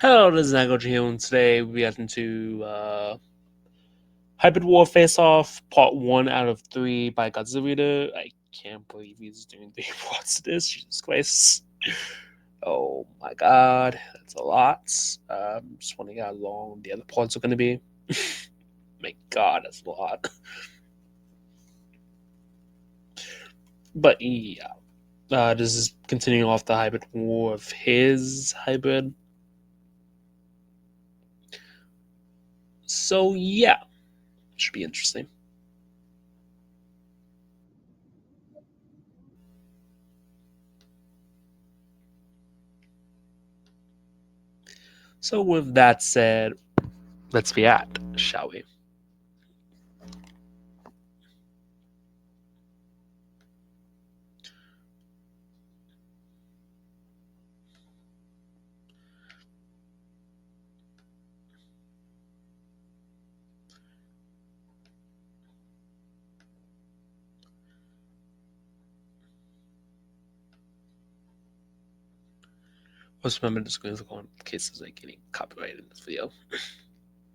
Hello, this is Nagoji here, and today we got into Hybrid War Face Off, Part 1 out of 3 by Godzilla. I can't believe he's doing 3 parts of this. Jesus Christ. Oh my god, that's a lot. Just wondering how long the other parts are going to be. My god, that's a lot. But yeah, this is continuing off the Hybrid War of his hybrid. So yeah, should be interesting. So with that said, let's be at, shall we? Let's remember this going on in case there's like getting copyrighted in this video.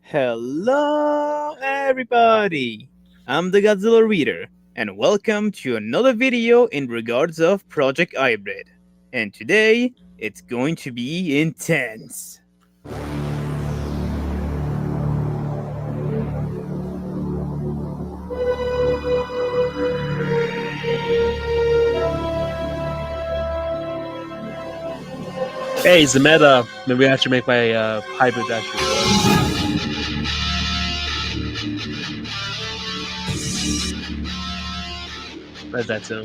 Hello, everybody! I'm the Godzilla Reader, and welcome to another video in regards of Project Hybrid. And today, it's going to be intense. Hey, Zemeta, maybe I should make my hybrid actually work. Where's that too?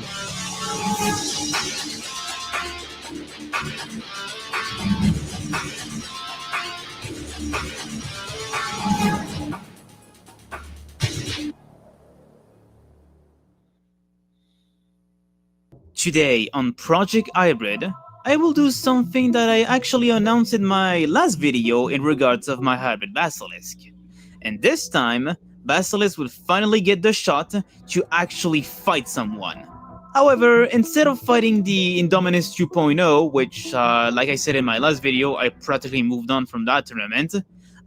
Today on Project Hybrid, I will do something that I actually announced in my last video in regards of my Hybrid Basilisk. And this time, Basilisk will finally get the shot to actually fight someone. However, instead of fighting the Indominus 2.0, which, like I said in my last video, I practically moved on from that tournament,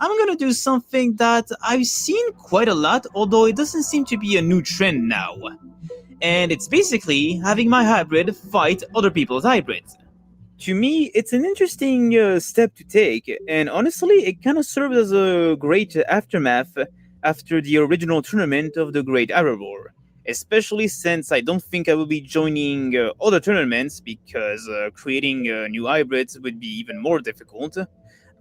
I'm gonna do something that I've seen quite a lot, although it doesn't seem to be a new trend now. And it's basically having my hybrid fight other people's hybrids. To me, it's an interesting step to take, and honestly, it kind of serves as a great aftermath after the original tournament of the Great Arrow War. Especially since I don't think I will be joining other tournaments because creating new hybrids would be even more difficult.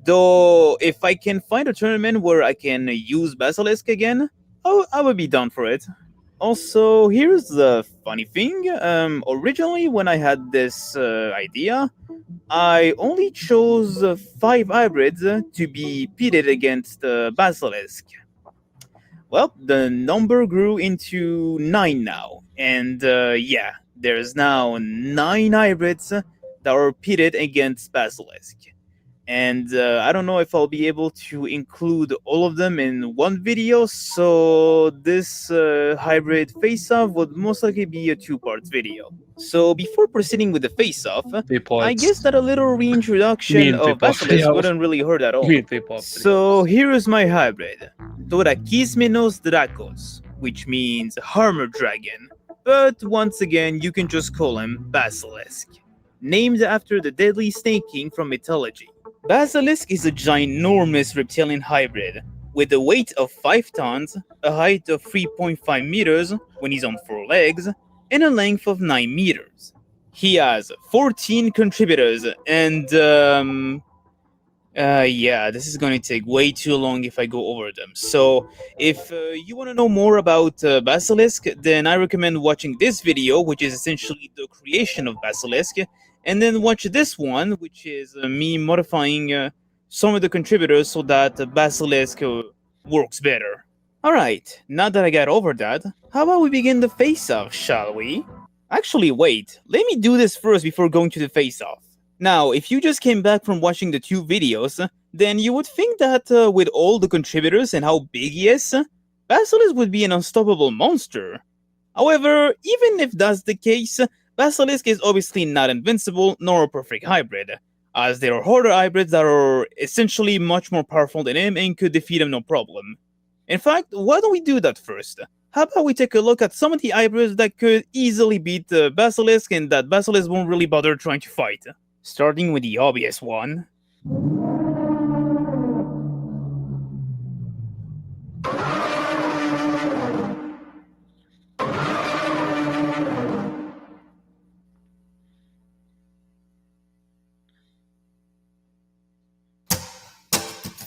Though, if I can find a tournament where I can use Basilisk again, I would be down for it. Also, here's the funny thing. Originally, when I had this idea, I only chose 5 hybrids to be pitted against Basilisk. Well, the number grew into 9 now, and yeah, there's now 9 hybrids that are pitted against Basilisk. And I don't know if I'll be able to include all of them in one video, so this hybrid face-off would most likely be a 2-part video. So before proceeding with the face-off, 3 parts. I guess that a little reintroduction of Basilisk wouldn't really hurt at all. So here is my hybrid, Torakismenos Dracos, which means armor dragon, but once again you can just call him Basilisk, named after the deadly snake king from mythology. Basilisk is a ginormous reptilian hybrid with a weight of 5 tons, a height of 3.5 meters when he's on 4 legs, and a length of 9 meters. He has 14 contributors, and yeah, this is going to take way too long if I go over them. So, if you want to know more about Basilisk, then I recommend watching this video, which is essentially the creation of Basilisk, and then watch this one, which is me modifying some of the contributors so that Basilisk works better. Alright, now that I got over that, how about we begin the face-off, shall we? Actually, wait, let me do this first before going to the face-off. Now, if you just came back from watching the 2 videos, then you would think that with all the contributors and how big he is, Basilisk would be an unstoppable monster. However, even if that's the case, Basilisk is obviously not invincible nor a perfect hybrid. as there are harder hybrids that are essentially much more powerful than him and could defeat him no problem. In fact, why don't we do that first? How about we take a look at some of the hybrids that could easily beat Basilisk and that Basilisk won't really bother trying to fight? Starting with the obvious one.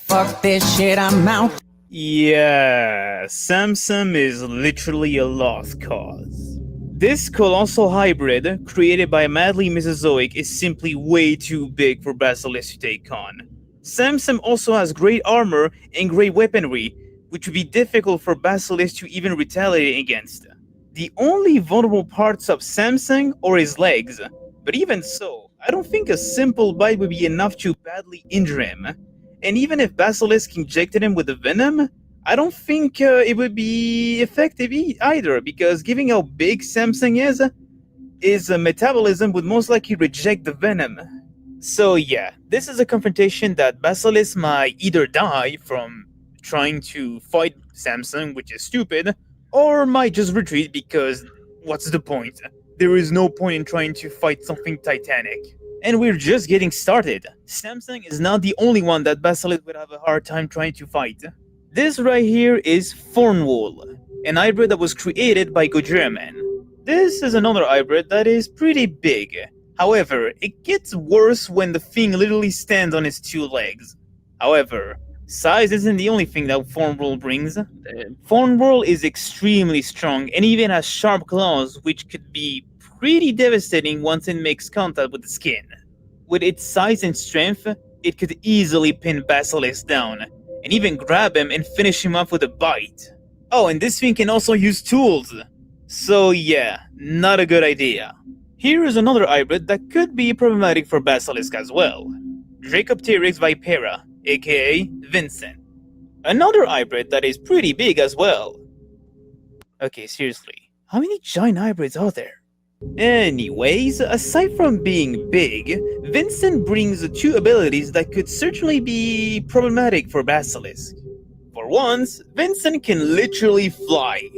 Fuck this shit, I'm out. Yeah, Samsung is literally a lost cause. This colossal hybrid, created by Madly Mesozoic, is simply way too big for Basilisk to take on. Samsung also has great armor and great weaponry, which would be difficult for Basilisk to even retaliate against. The only vulnerable parts of Samsung are his legs, but even so, I don't think a simple bite would be enough to badly injure him. And even if Basilisk injected him with the venom, I don't think it would be effective either, because given how big Samsung is, his metabolism would most likely reject the venom. So yeah, this is a confrontation that Basilisk might either die from trying to fight Samsung, which is stupid, or might just retreat because what's the point? There is no point in trying to fight something titanic. And we're just getting started. Samsung is not the only one that Basilisk would have a hard time trying to fight. This right here is Thornwall, an hybrid that was created by Gojira. This is another hybrid that is pretty big. However, it gets worse when the thing literally stands on its two legs. However, size isn't the only thing that Thornwall brings. Thornwall is extremely strong and even has sharp claws, which could be pretty devastating once it makes contact with the skin. With its size and strength, it could easily pin Basilisk down, and even grab him and finish him off with a bite. Oh, and this thing can also use tools. So yeah, not a good idea. Here is another hybrid that could be problematic for Basilisk as well. Dracopteryx vipera, aka Vincent. Another hybrid that is pretty big as well. Okay, seriously, how many giant hybrids are there? Anyways, aside from being big, Vincent brings two abilities that could certainly be problematic for Basilisk. For once, Vincent can literally fly.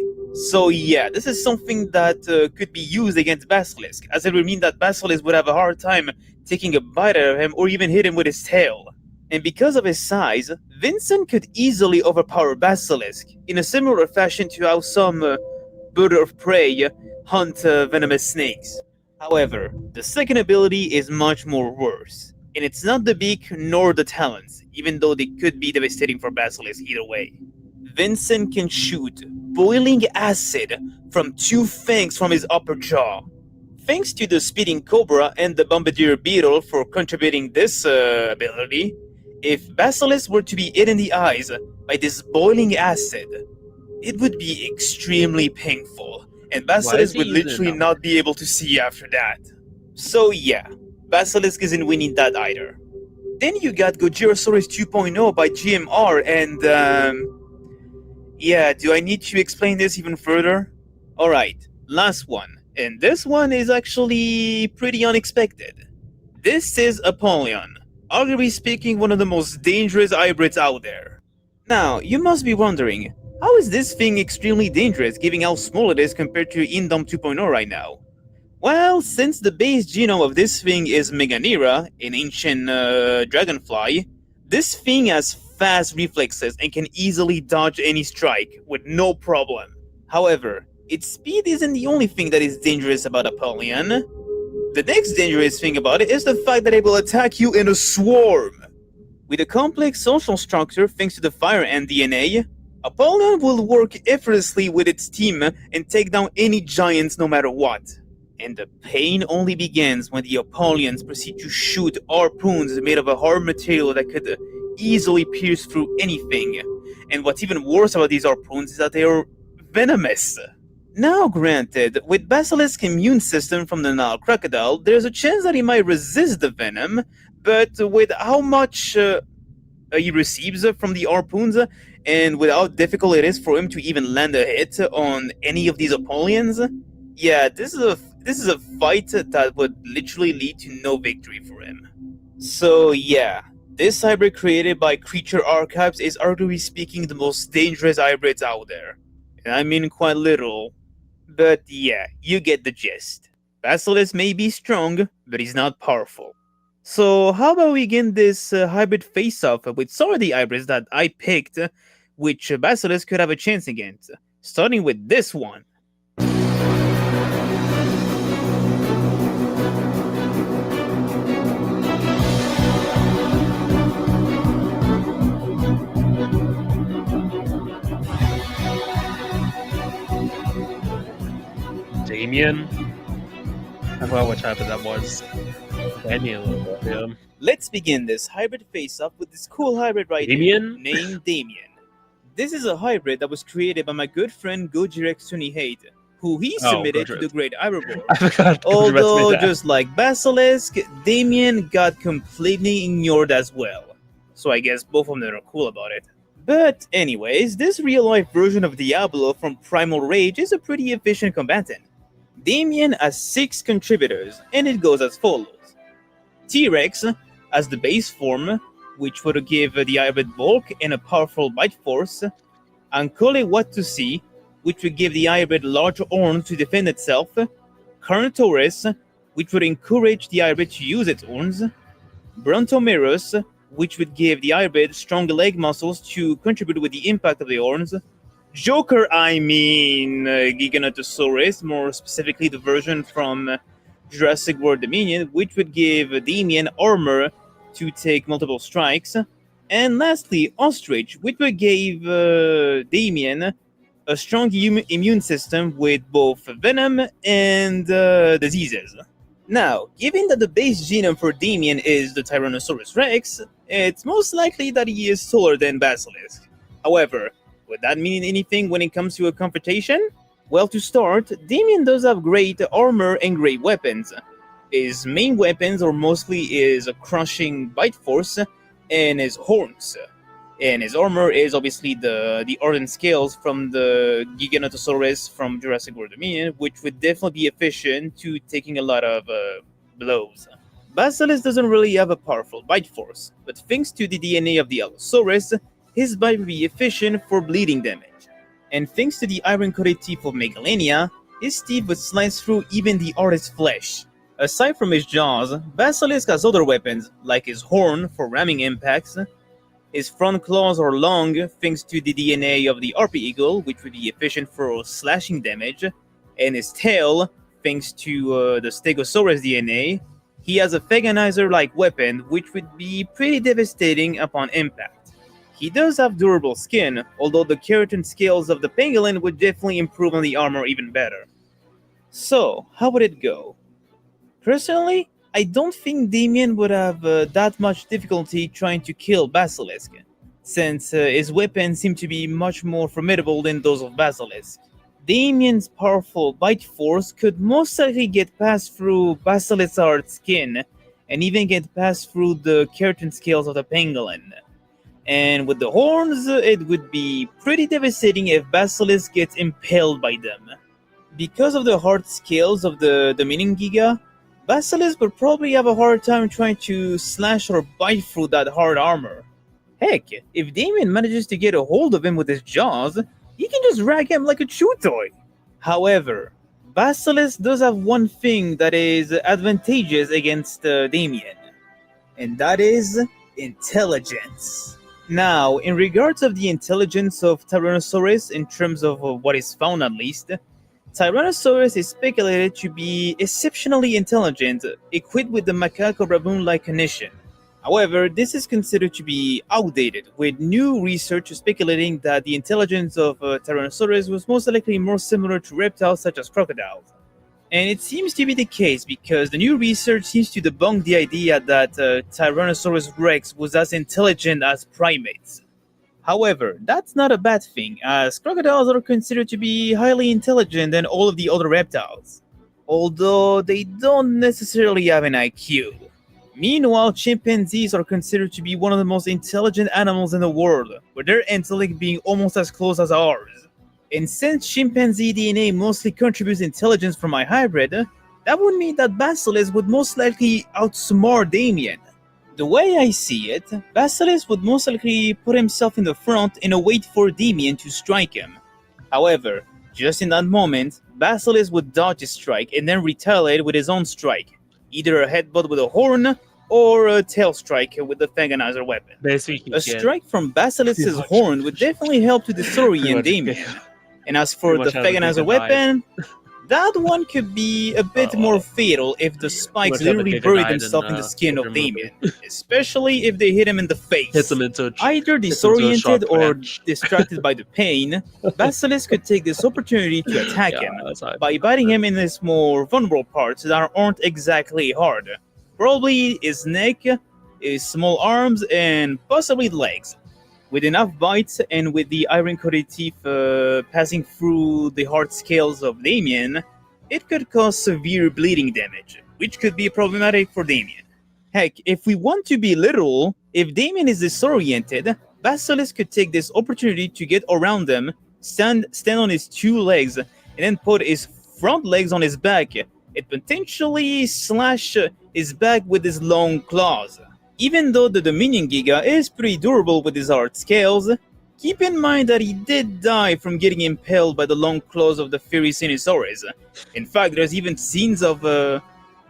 So yeah, this is something that could be used against Basilisk, as it would mean that Basilisk would have a hard time taking a bite out of him or even hit him with his tail. And because of his size, Vincent could easily overpower Basilisk, in a similar fashion to how some bird of prey hunt venomous snakes. However, the second ability is much more worse, and it's not the beak nor the talons, even though they could be devastating for Basilisk either way. Vincent can shoot boiling acid from two fangs from his upper jaw. Thanks to the Speeding Cobra and the Bombardier Beetle for contributing this ability, if Basilisk were to be hit in the eyes by this boiling acid, it would be extremely painful, and Basilisk would literally not be able to see after that. So yeah, Basilisk isn't winning that either. Then you got Gojirasaurus 2.0 by GMR, and yeah, do I need to explain this even further? Alright, last one, and this one is actually pretty unexpected. This is Apollyon, arguably speaking one of the most dangerous hybrids out there. Now, you must be wondering, how is this thing extremely dangerous given how small it is compared to Indom 2.0 right now? Well, since the base genome of this thing is Meganera, an ancient dragonfly, this thing has fast reflexes and can easily dodge any strike with no problem. However, its speed isn't the only thing that is dangerous about Apollyon. The next dangerous thing about it is the fact that it will attack you in a swarm. With a complex social structure thanks to the fire ant DNA, Apollyon will work effortlessly with its team and take down any giants no matter what. And the pain only begins when the Apollyons proceed to shoot harpoons made of a hard material that could easily pierce through anything. And what's even worse about these harpoons is that they are venomous. Now granted, with Basilisk's immune system from the Nile crocodile, there's a chance that he might resist the venom, but with how much he receives from the harpoons, and with how difficult it is for him to even land a hit on any of these Apollyons, yeah, this is a fight that would literally lead to no victory for him. So yeah, this hybrid created by Creature Archives is arguably speaking the most dangerous hybrids out there. And I mean quite literal. But yeah, you get the gist. Basilisk may be strong, but he's not powerful. So how about we begin this hybrid face-off with some of the hybrids that I picked, which Basilisk could have a chance against. Starting with this one. Damien. I forgot what type of that was. Daniel. Yeah. Let's begin this hybrid face-off with this cool hybrid right Damien? here, named Damien. This is a hybrid that was created by my good friend Gojirex28, who he submitted to the Great Hybrid Board. I forgot. Although, just like Basilisk, Damien got completely ignored as well. So I guess both of them are cool about it. But anyways, this real-life version of Diablo from Primal Rage is a pretty efficient combatant. Damien has 6 contributors, and it goes as follows. T-Rex as the base form, which would give the hybrid bulk and a powerful bite force. Ankole Watusi, which would give the hybrid large horns to defend itself. Carnotaurus, which would encourage the hybrid to use its horns. Brontomerus, which would give the hybrid strong leg muscles to contribute with the impact of the horns. Joker, Giganotosaurus, more specifically the version from Jurassic World Dominion, which would give Damien armor to take multiple strikes. And lastly, Ostrich, which would give Damien a strong immune system with both venom and diseases. Now, given that the base genome for Damien is the Tyrannosaurus Rex, it's most likely that he is taller than Basilisk. However, would that mean anything when it comes to a confrontation? Well, to start, Damien does have great armor and great weapons. His main weapons are mostly his crushing bite force and his horns. And his armor is obviously the ardent scales from the Giganotosaurus from Jurassic World Dominion, which would definitely be efficient to taking a lot of blows. Basilisk doesn't really have a powerful bite force, but thanks to the DNA of the Allosaurus, his bite would be efficient for bleeding damage. And thanks to the iron-coated teeth of Megalania, his teeth would slice through even the hardest flesh. Aside from his jaws, Basilisk has other weapons, like his horn for ramming impacts. His front claws are long thanks to the DNA of the Harpy Eagle, which would be efficient for slashing damage. And his tail, thanks to the Stegosaurus DNA, he has a Veganizer-like weapon, which would be pretty devastating upon impact. He does have durable skin, although the keratin scales of the pangolin would definitely improve on the armor even better. So, how would it go? Personally, I don't think Damien would have that much difficulty trying to kill Basilisk, since his weapons seem to be much more formidable than those of Basilisk. Damien's powerful bite force could most likely get past through Basilisk's hard skin, and even get past through the keratin scales of the pangolin. And with the horns, it would be pretty devastating if Basilisk gets impaled by them. Because of the hard scales of the Dominion Giga, Basilisk would probably have a hard time trying to slash or bite through that hard armor. Heck, if Damien manages to get a hold of him with his jaws, he can just rag him like a chew toy. However, Basilisk does have one thing that is advantageous against Damien, and that is intelligence. Now, in regards of the intelligence of Tyrannosaurus, in terms of what is found at least, Tyrannosaurus is speculated to be exceptionally intelligent, equipped with the macaque baboon-like cognition. However, this is considered to be outdated, with new research speculating that the intelligence of Tyrannosaurus was most likely more similar to reptiles such as crocodiles. And it seems to be the case because the new research seems to debunk the idea that Tyrannosaurus Rex was as intelligent as primates. However, that's not a bad thing, as crocodiles are considered to be highly intelligent than all of the other reptiles, although they don't necessarily have an IQ. Meanwhile, chimpanzees are considered to be one of the most intelligent animals in the world, with their intellect being almost as close as ours. And since chimpanzee DNA mostly contributes intelligence from my hybrid, that would mean that Basilisk would most likely outsmart Damien. The way I see it, Basilisk would most likely put himself in the front and await for Damien to strike him. However, just in that moment, Basilisk would dodge a strike and then retaliate with his own strike, either a headbutt with a horn or a tail strike with the Fanganazer weapon. Basically, A strike from Basilisk's horn would definitely help to disorient Damien. And as for the Pretty much have a Fanganazer bigger weapon, that one could be a bit more fatal if the spikes much have a literally bigger bury die than, themselves in the skin of Ultra Damien, especially if they hit him in the face. hits him into Either hits him into a disoriented sharp or edge. distracted by the pain, Basilisk could take this opportunity to attack Yeah, him that's how I by feel biting about him in his more vulnerable parts that aren't exactly hard. Probably his neck, his small arms, and possibly legs. With enough bites and with the iron-coated teeth passing through the hard scales of Damien, it could cause severe bleeding damage, which could be problematic for Damien. Heck, if we want to be literal, if Damien is disoriented, Basilisk could take this opportunity to get around him, stand on his two legs, and then put his front legs on his back, and potentially slash his back with his long claws. Even though the Dominion Giga is pretty durable with his hard scales, keep in mind that he did die from getting impaled by the long claws of the Fairy Sinosaurus. In fact, there's even scenes of the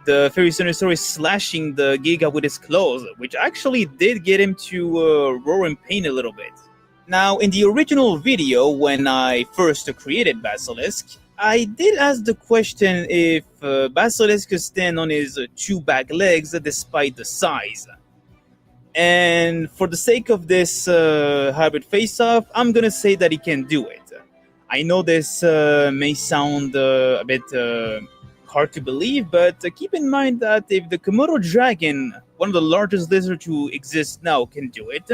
Fairy Sinosaurus slashing the Giga with his claws, which actually did get him to roar in pain a little bit. Now, in the original video, when I first created Basilisk, I did ask the question if Basilisk could stand on his two back legs despite the size. And for the sake of this hybrid face-off, I'm gonna say that he can do it. I know this may sound a bit hard to believe, but keep in mind that if the Komodo dragon, one of the largest lizards to exist now, can do it,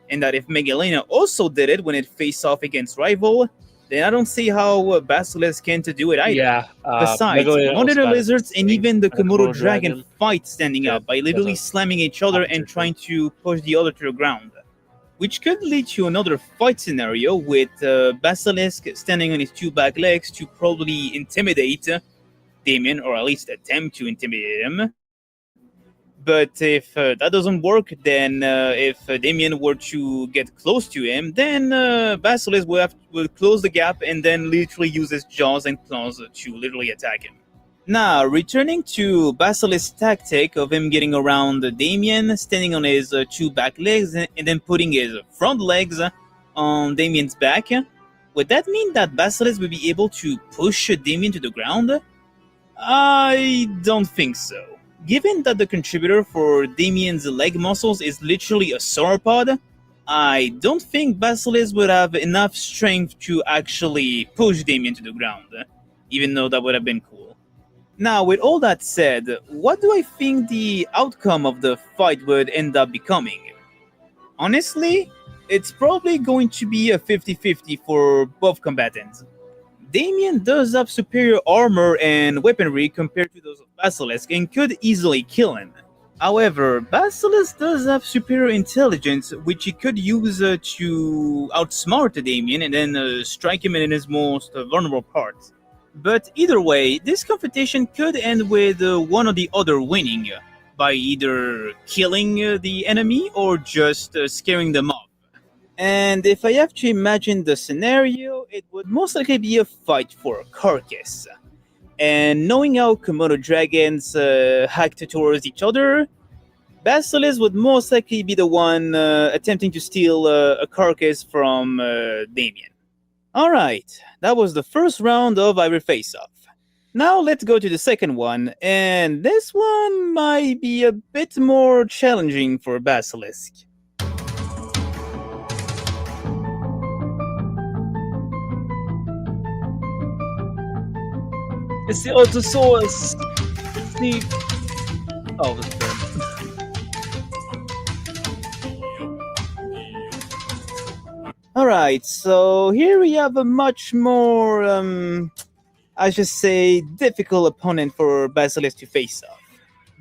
and that if Megalena also did it when it faced off against Rival, then I don't see how Basilisk can't do it either. Yeah. Besides, Megalena monitor also got lizards and it. even the And the Komodo Komodo dragon dragon. fight standing Yeah, up by there's literally a slamming each other and competition. trying to push the other to the ground. Which could lead to another fight scenario with Basilisk standing on his two back legs to probably intimidate Damien, or at least attempt to intimidate him. But if that doesn't work, then if Damien were to get close to him, then Basilisk will close the gap and then literally use his jaws and claws to literally attack him. Now, returning to Basilisk's tactic of him getting around Damien, standing on his two back legs, and then putting his front legs on Damien's back, would that mean that Basilisk will be able to push Damien to the ground? I don't think so. Given that the contributor for Damien's leg muscles is literally a sauropod, I don't think Basilisk would have enough strength to actually push Damien to the ground, even though that would have been cool. Now, with all that said, what do I think the outcome of the fight would end up becoming? Honestly, it's probably going to be a 50-50 for both combatants. Damien does have superior armor and weaponry compared to those of Basilisk and could easily kill him. However, Basilisk does have superior intelligence, which he could use to outsmart Damien and then strike him in his most vulnerable parts. But either way, this competition could end with one or the other winning, by either killing the enemy or just scaring them off. And if I have to imagine the scenario, it would most likely be a fight for a carcass. And knowing how Komodo dragons act towards each other, Basilisk would most likely be the one attempting to steal a carcass from Damien. Alright, that was the first round of Hybrid Face-Off. Now let's go to the second one, and this one might be a bit more challenging for Basilisk. It's the Ultrasaurus. It's the. Oh, it's done. Alright, so here we have a much more, I should say, difficult opponent for Basilisk to face off.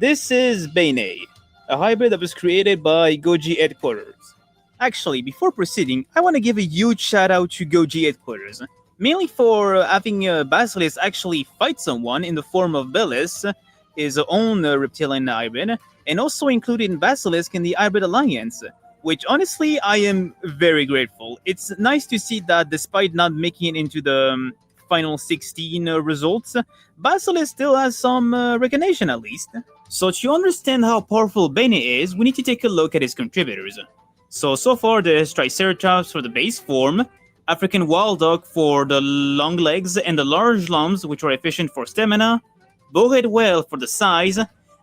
This is Bane, a hybrid that was created by Goji Headquarters. Actually, before proceeding, I want to give a huge shout out to Goji Headquarters, mainly for having Basilisk actually fight someone in the form of Bellis, his own reptilian hybrid, and also including Basilisk in the Hybrid Alliance, which honestly I am very grateful. It's nice to see that despite not making it into the final 16 results, Basilisk still has some recognition at least. So to understand how powerful Bene is, we need to take a look at his contributors. So far there's Triceratops for the base form, African Wild Dog for the long legs and the large lumps, which are efficient for stamina, Bowhead Whale for the size,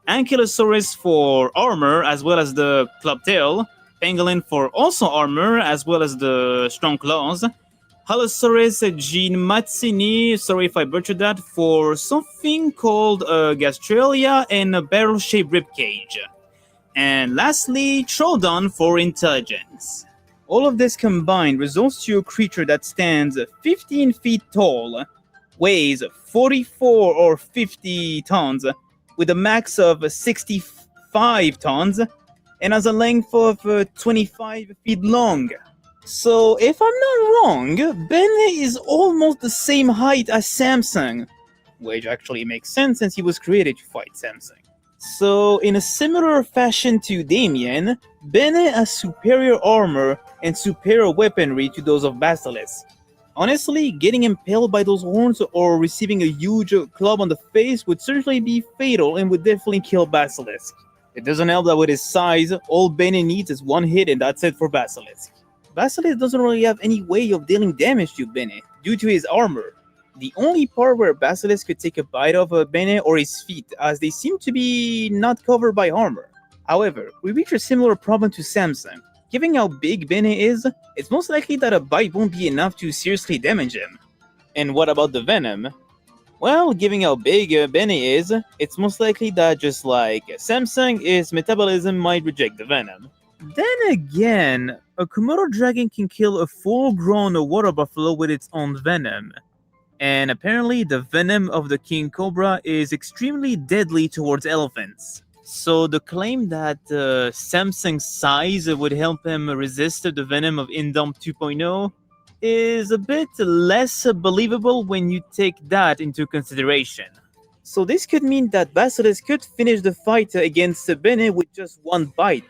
Ankylosaurus for armor as well as the club tail, Pangolin for also armor as well as the strong claws, Halosaurus ginmatsini, sorry if I butchered that, for something called gastralia and a barrel-shaped ribcage. And lastly, Troodon for intelligence. All of this combined results to a creature that stands 15 feet tall, weighs 44 or 50 tons, with a max of 65 tons, and has a length of 25 feet long. So, if I'm not wrong, Bene is almost the same height as Samsung, which actually makes sense since he was created to fight Samsung. So, in a similar fashion to Damien, Bene has superior armor and superior weaponry to those of Basilisk. Honestly, getting impaled by those horns or receiving a huge club on the face would certainly be fatal and would definitely kill Basilisk. It doesn't help that with his size, all Bene needs is one hit and that's it for Basilisk. Basilisk doesn't really have any way of dealing damage to Bene due to his armor. The only part where Basilisk could take a bite of Bene are his feet, as they seem to be not covered by armor. However, we reach a similar problem to Samsung. Given how big Bene is, it's most likely that a bite won't be enough to seriously damage him. And what about the venom? Well, given how big Bene is, it's most likely that just like Samsung, his metabolism might reject the venom. Then again, a Komodo dragon can kill a full-grown water buffalo with its own venom. And apparently the venom of the king cobra is extremely deadly towards elephants. So the claim that Samsung's size would help him resist the venom of Indom 2.0 is a bit less believable when you take that into consideration. So this could mean that Basilisk could finish the fight against Bene with just one bite.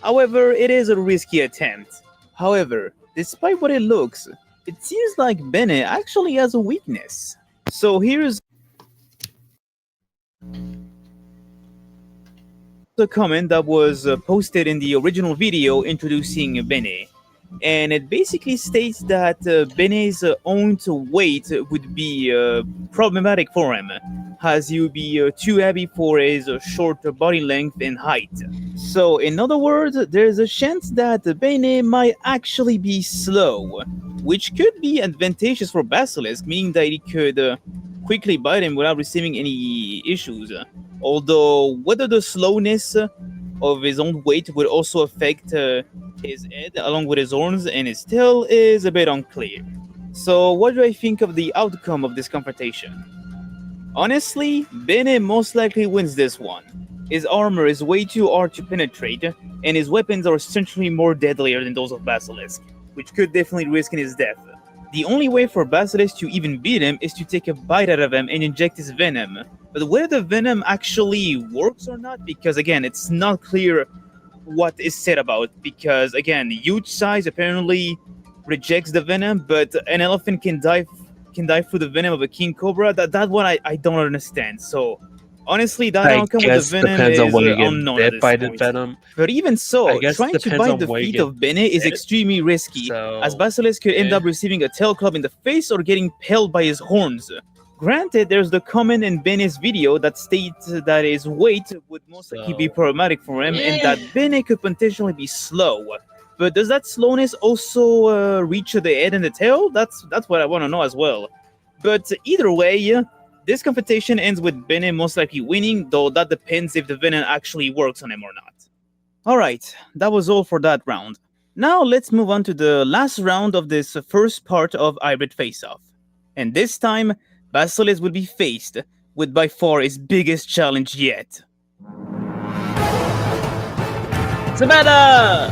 However, it is a risky attempt. However, despite what it looks, it seems like Bene actually has a weakness. So here's the comment that was posted in the original video introducing Bene. And it basically states that Bene's own weight would be problematic for him, as he would be too heavy for his short body length and height. So, in other words, there's a chance that Bene might actually be slow, which could be advantageous for Basilisk, meaning that he could quickly bite him without receiving any issues. Although, whether the slowness of his own weight would also affect his head along with his horns and his tail is a bit unclear. So what do I think of the outcome of this confrontation? Honestly, Bene most likely wins this one. His armor is way too hard to penetrate, and his weapons are essentially more deadlier than those of Basilisk, which could definitely risk his death. The only way for Basilisk to even beat him is to take a bite out of him and inject his venom. But whether the venom actually works or not, because again, it's not clear what is said about, because again, huge size apparently rejects the venom, but an elephant can die through the venom of a king cobra. That one I don't understand. So honestly, that outcome with the venom depends is on what you unknown get at this bit by point. venom. But even so, I guess trying to depends bite on the where you feet get of Bene is bit. extremely risky, So, as Basilisk could end yeah. up receiving a tail club in the face or getting impaled by his horns. Granted, there's the comment in Bene's video that states that his weight would most likely be problematic for him and that Bene could potentially be slow. But does that slowness also reach the head and the tail? That's what I want to know as well. But either way, this confrontation ends with Bene most likely winning, though that depends if the venom actually works on him or not. Alright, that was all for that round. Now let's move on to the last round of this first part of Hybrid Face-Off. And this time, Basilisk will be faced with by far his biggest challenge yet. Savannah!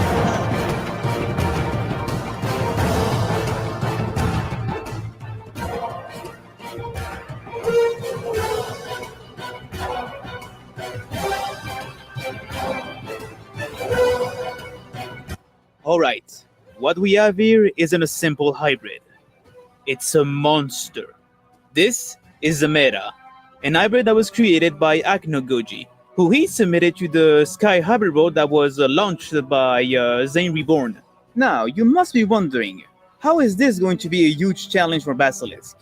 Alright, what we have here isn't a simple hybrid. It's a monster. This is Zamera, an hybrid that was created by Aknogoji, who he submitted to the Sky Hybrid World that was launched by Zane Reborn. Now, you must be wondering, how is this going to be a huge challenge for Basilisk?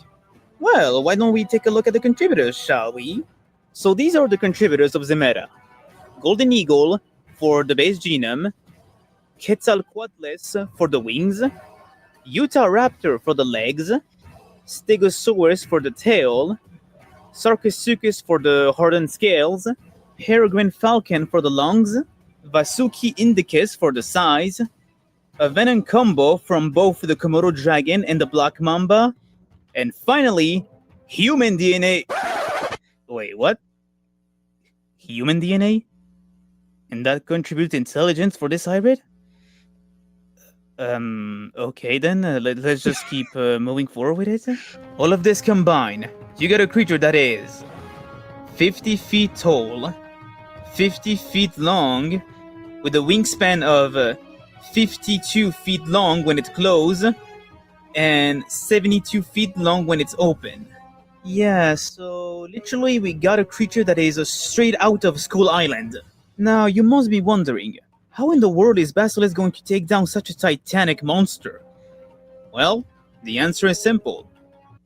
Well, why don't we take a look at the contributors, shall we? So these are the contributors of Zamera. Golden Eagle for the base genome, Quetzalcoatlus for the wings, Utah Raptor for the legs, Stegosaurus for the tail, Sarcosuchus for the hardened scales, Peregrine Falcon for the lungs, Vasuki Indicus for the size, a Venom combo from both the Komodo Dragon and the Black Mamba, and finally, human DNA. Wait, what? Human DNA? And that contributes intelligence for this hybrid? Okay then, let's just keep moving forward with it. All of this combined, you get a creature that is 50 feet tall, 50 feet long, with a wingspan of 52 feet long when it's closed, and 72 feet long when it's open. Yeah, so literally we got a creature that is straight out of Skull Island. Now, you must be wondering, how in the world is Basilisk going to take down such a titanic monster? Well, the answer is simple.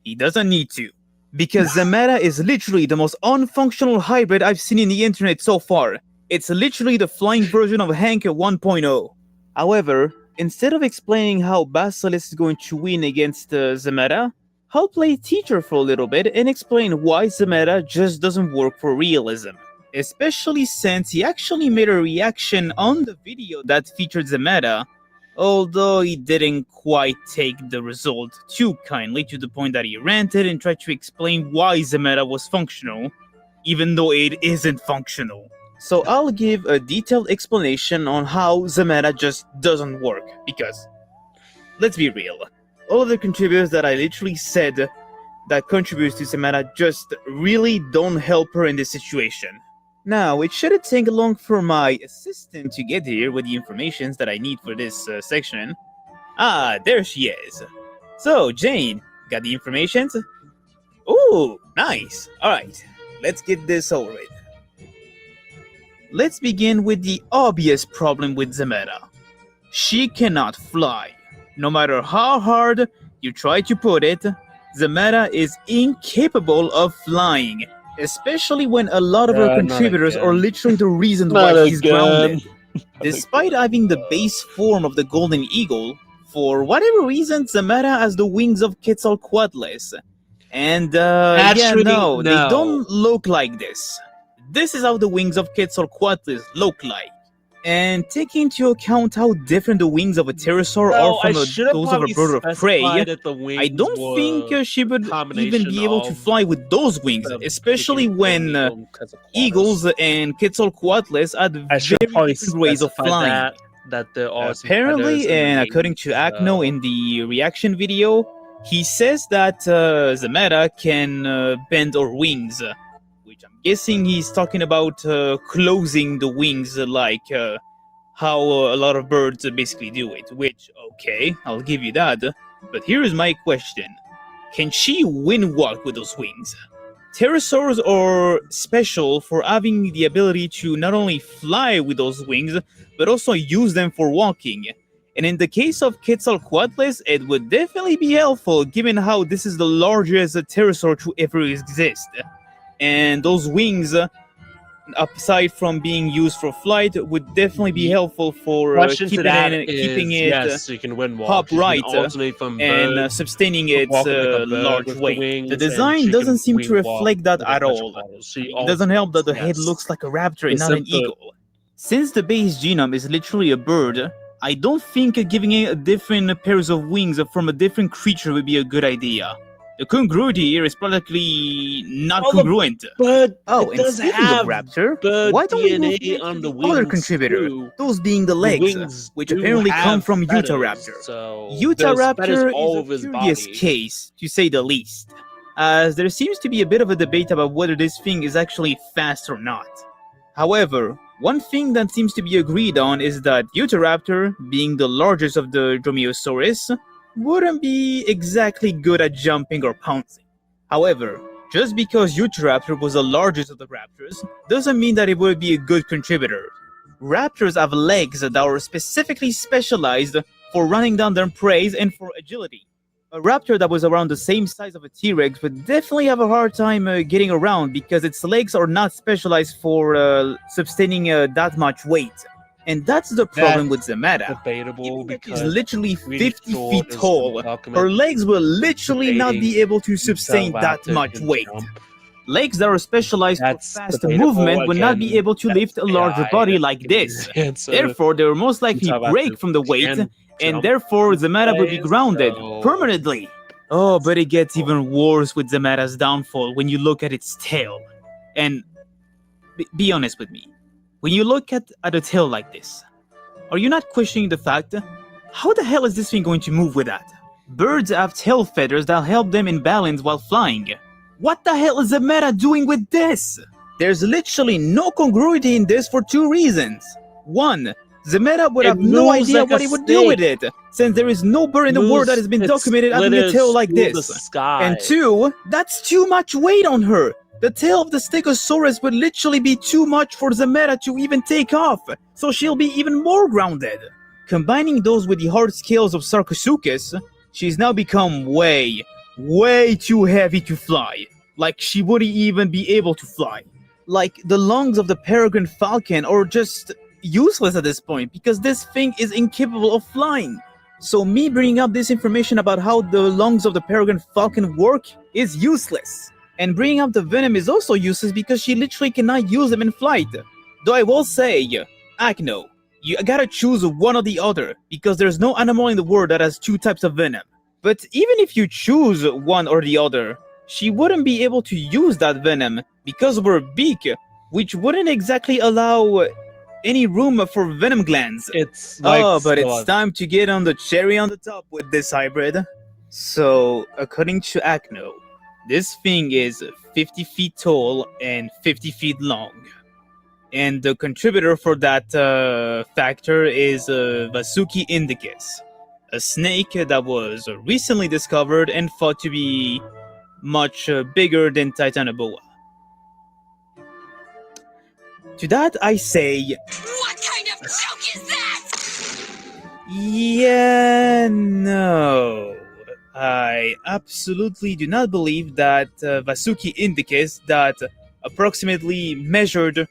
He doesn't need to. Because Zamera is literally the most unfunctional hybrid I've seen in the internet so far. It's literally the flying version of Hank 1.0. However, instead of explaining how Basilisk is going to win against Zamera, I'll play teacher for a little bit and explain why Zamera just doesn't work for realism. Especially since he actually made a reaction on the video that featured Zamera, although he didn't quite take the result too kindly to the point that he ranted and tried to explain why Zamera was functional, even though it isn't functional. So I'll give a detailed explanation on how Zamera just doesn't work, because, let's be real, all of the contributors that I literally said that contributes to Zamera just really don't help her in this situation. Now, it shouldn't take long for my assistant to get here with the informations that I need for this section. Ah, there she is. So, Jane, got the informations? Ooh, nice. Alright, let's get this over with. Let's begin with the obvious problem with Zamera. She cannot fly. No matter how hard you try to put it, Zamera is incapable of flying. Especially when a lot of her contributors are literally the reason why she's grounded. Despite having the base form of the Golden Eagle, for whatever reason, Zamera has the wings of Quetzalcoatlus. And, Actually, no, they no. don't look like this. This is how the wings of Quetzalcoatlus look like. And taking into account how different the wings of a pterosaur are from those of a bird of prey, I don't think she would even be able to fly with those wings, especially when eagles and Quetzalcoatlus had very different ways of flying. That there are Apparently, and according to Akno in the reaction video, he says that Zamera can bend her wings, which I'm guessing he's talking about closing the wings like how a lot of birds basically do it, which, okay, I'll give you that. But here is my question. Can she wind walk with those wings? Pterosaurs are special for having the ability to not only fly with those wings, but also use them for walking. And in the case of Quetzalcoatlus, it would definitely be helpful given how this is the largest pterosaur to ever exist. And those wings, aside from being used for flight, would definitely be helpful for keeping it yes, you can wind walk. upright and sustaining its large weight. The design doesn't seem to reflect that at all. It doesn't help that the head looks like a raptor and not an eagle. Since the base genome is literally a bird, I don't think giving it a different pairs of wings from a different creature would be a good idea. The congruity here is practically not congruent. But and speaking of raptor, why don't we move on to the other contributor, those being the legs, which apparently come from Utah Raptor. So Utah Raptor is a curious case, to say the least, as there seems to be a bit of a debate about whether this thing is actually fast or not. However, One thing that seems to be agreed on is that Utahraptor, being the largest of the Dromaeosaurus, wouldn't be exactly good at jumping or pouncing. However, just because Utahraptor was the largest of the raptors doesn't mean that it would be a good contributor. Raptors have legs that are specifically specialized for running down their prey and for agility. A raptor that was around the same size of a T-Rex would definitely have a hard time getting around because its legs are not specialized for sustaining that much weight. And that's the problem with Zamara. Debatable Even if she's because literally really 50 short feet is tall, documented her legs will literally not be debating able to sustain that Velociraptor much can weight. jump. Legs that are specialized That's for fast debatable. movement would not be Again, able to lift a larger AI body like can be this. the answer. Therefore, they will most likely Velociraptor break from the weight, can and jump therefore Zamara would be ways, grounded so- permanently. Oh, but it gets even worse with Zamara's downfall when you look at its tail. And be honest with me, when you look at a tail like this, are you not questioning the fact, how the hell is this thing going to move with that? Birds have tail feathers that help them in balance while flying. What the hell is Zamara doing with this? There's literally no congruity in this for two reasons. One, Zamara would It have no moves idea like what a he would do with snake. it, since there is no bird in the world that has been Moves its documented having a tail splitters like through the this. sky. And two, that's too much weight on her. The tail of the Stegosaurus would literally be too much for Zamara to even take off, so she'll be even more grounded. Combining those with the hard scales of Sarcosuchus, she's now become way too heavy to fly. Like she wouldn't even be able to fly. Like the lungs of the peregrine falcon are just useless at this point because this thing is incapable of flying. So me bringing up this information about how the lungs of the peregrine falcon work is useless. And bringing up the venom is also useless because she literally cannot use them in flight. Though I will say, Acno, you gotta choose one or the other because there's no animal in the world that has two types of venom. But even if you choose one or the other, she wouldn't be able to use that venom because of her beak, which wouldn't exactly allow any room for venom glands. It's like But it's time to get on the cherry on the top with this hybrid. So, according to Acno, this thing is 50 feet tall and 50 feet long. And the contributor for that factor is Vasuki indicus, a snake that was recently discovered and thought to be much bigger than Titanoboa. To that I say, What kind of joke is that? yeah, no. I absolutely do not believe that Vasuki indicus that approximately measured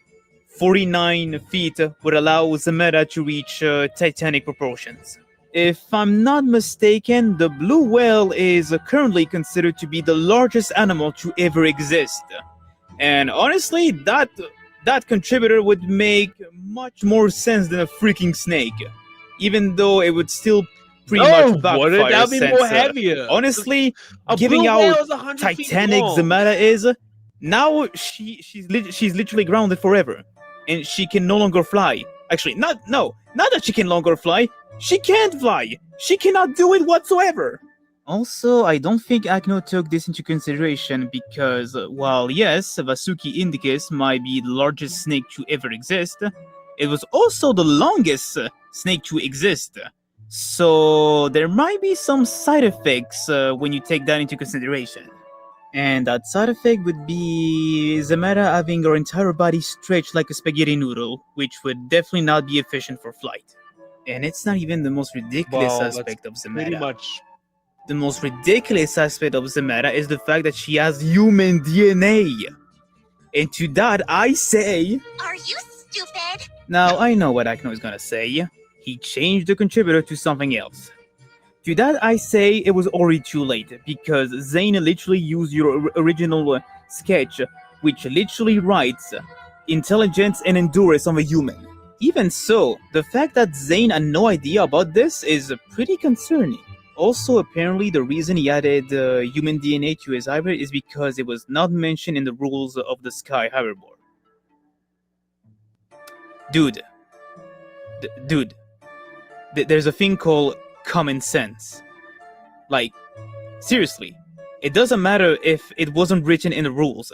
49 feet would allow Zamara to reach Titanic proportions. If I'm not mistaken, the blue whale is currently considered to be the largest animal to ever exist. And honestly, that contributor would make much more sense than a freaking snake. Even though it would still pretty much backfire That'd be since, more heavier. honestly, A giving blue out whale is 100 feet Titanic long. Zamara is, now she's literally grounded forever. And she can no longer fly. Actually, not that she can no longer fly. She can't fly. She cannot do it whatsoever. Also, I don't think Acno took this into consideration because, while yes, Vasuki indicus might be the largest snake to ever exist, it was also the longest snake to exist. So there might be some side effects when you take that into consideration. And that side effect would be Zamara having her entire body stretched like a spaghetti noodle, which would definitely not be efficient for flight. And it's not even the most ridiculous Well, that's aspect of Pretty Zamara. much. The most ridiculous aspect of Zamara is the fact that she has human DNA. And to that I say... Are you stupid? Now, I know what Acno is gonna say. He changed the contributor to something else. To that I say it was already too late, because Zane literally used your original sketch, which literally writes intelligence and endurance of a human. Even so, the fact that Zane had no idea about this is pretty concerning. Also, apparently the reason he added human DNA to his hybrid is because it was not mentioned in the rules of the Sky Hoverboard. Dude, there's a thing called common sense. Like, seriously, it doesn't matter if it wasn't written in the rules.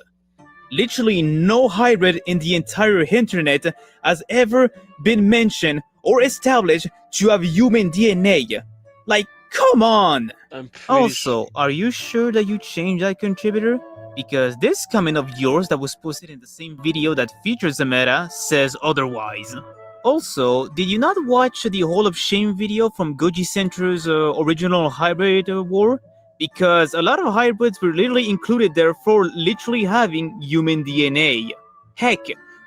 literally no hybrid in the entire internet has ever been mentioned or established to have human DNA. Like, come on! I'm pretty Also, are you sure that you changed that contributor? Because this comment of yours that was posted in the same video that features Zamera says otherwise. Also, did you not watch the Hall of Shame video from Goji Center's original hybrid war? Because a lot of hybrids were literally included there for literally having human DNA. Heck,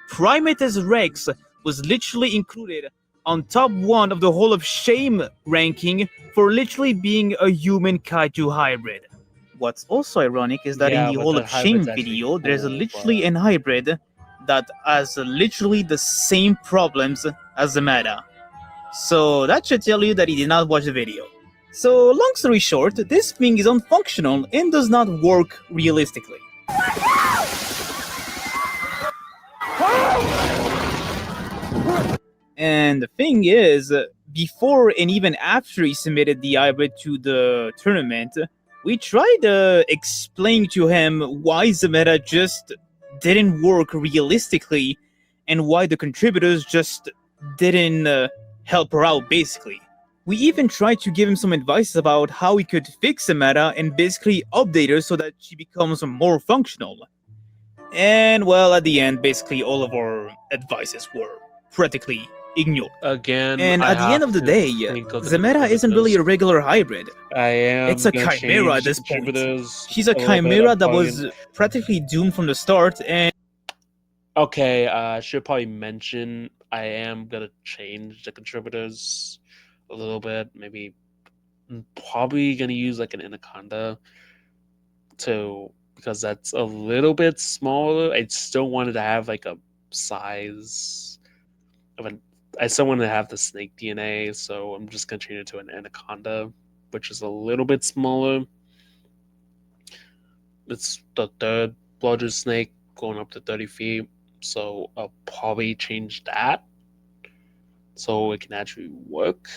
Primates Rex was literally included on top 1 of the Hall of Shame ranking for literally being a human kaiju hybrid. What's also ironic is that in Yeah, the but Hall the of Shame hybrid's actually video, there's cool, literally but- an hybrid that has literally the same problems as the meta. So that should tell you that he did not watch the video. So long story short, this thing is unfunctional and does not work realistically. And the thing is, before and even after he submitted the hybrid to the tournament, we tried to explain to him why the meta just didn't work realistically and why the contributors just didn't help her out, basically. We even tried to give him some advice about how he could fix the meta and basically update her so that she becomes more functional. And well, at the end, basically all of our advices were practically ignored. Again, And I at the end have of the to day, think of the meta isn't really a contributors. regular hybrid. I am It's a gonna chimera change at this the point. contributors She's a little bit. chimera I'm that probably was practically doomed from the start, and Okay, I should probably mention I am gonna change the contributors a little bit. Maybe I'm probably gonna use like an anaconda to because that's a little bit smaller. I still wanted to have like a size of an. I still wanted to have the snake DNA, so I'm just gonna change it to an anaconda, which is a little bit smaller. It's the third largest snake, going up to 30 feet. So I'll probably change that so it can actually work.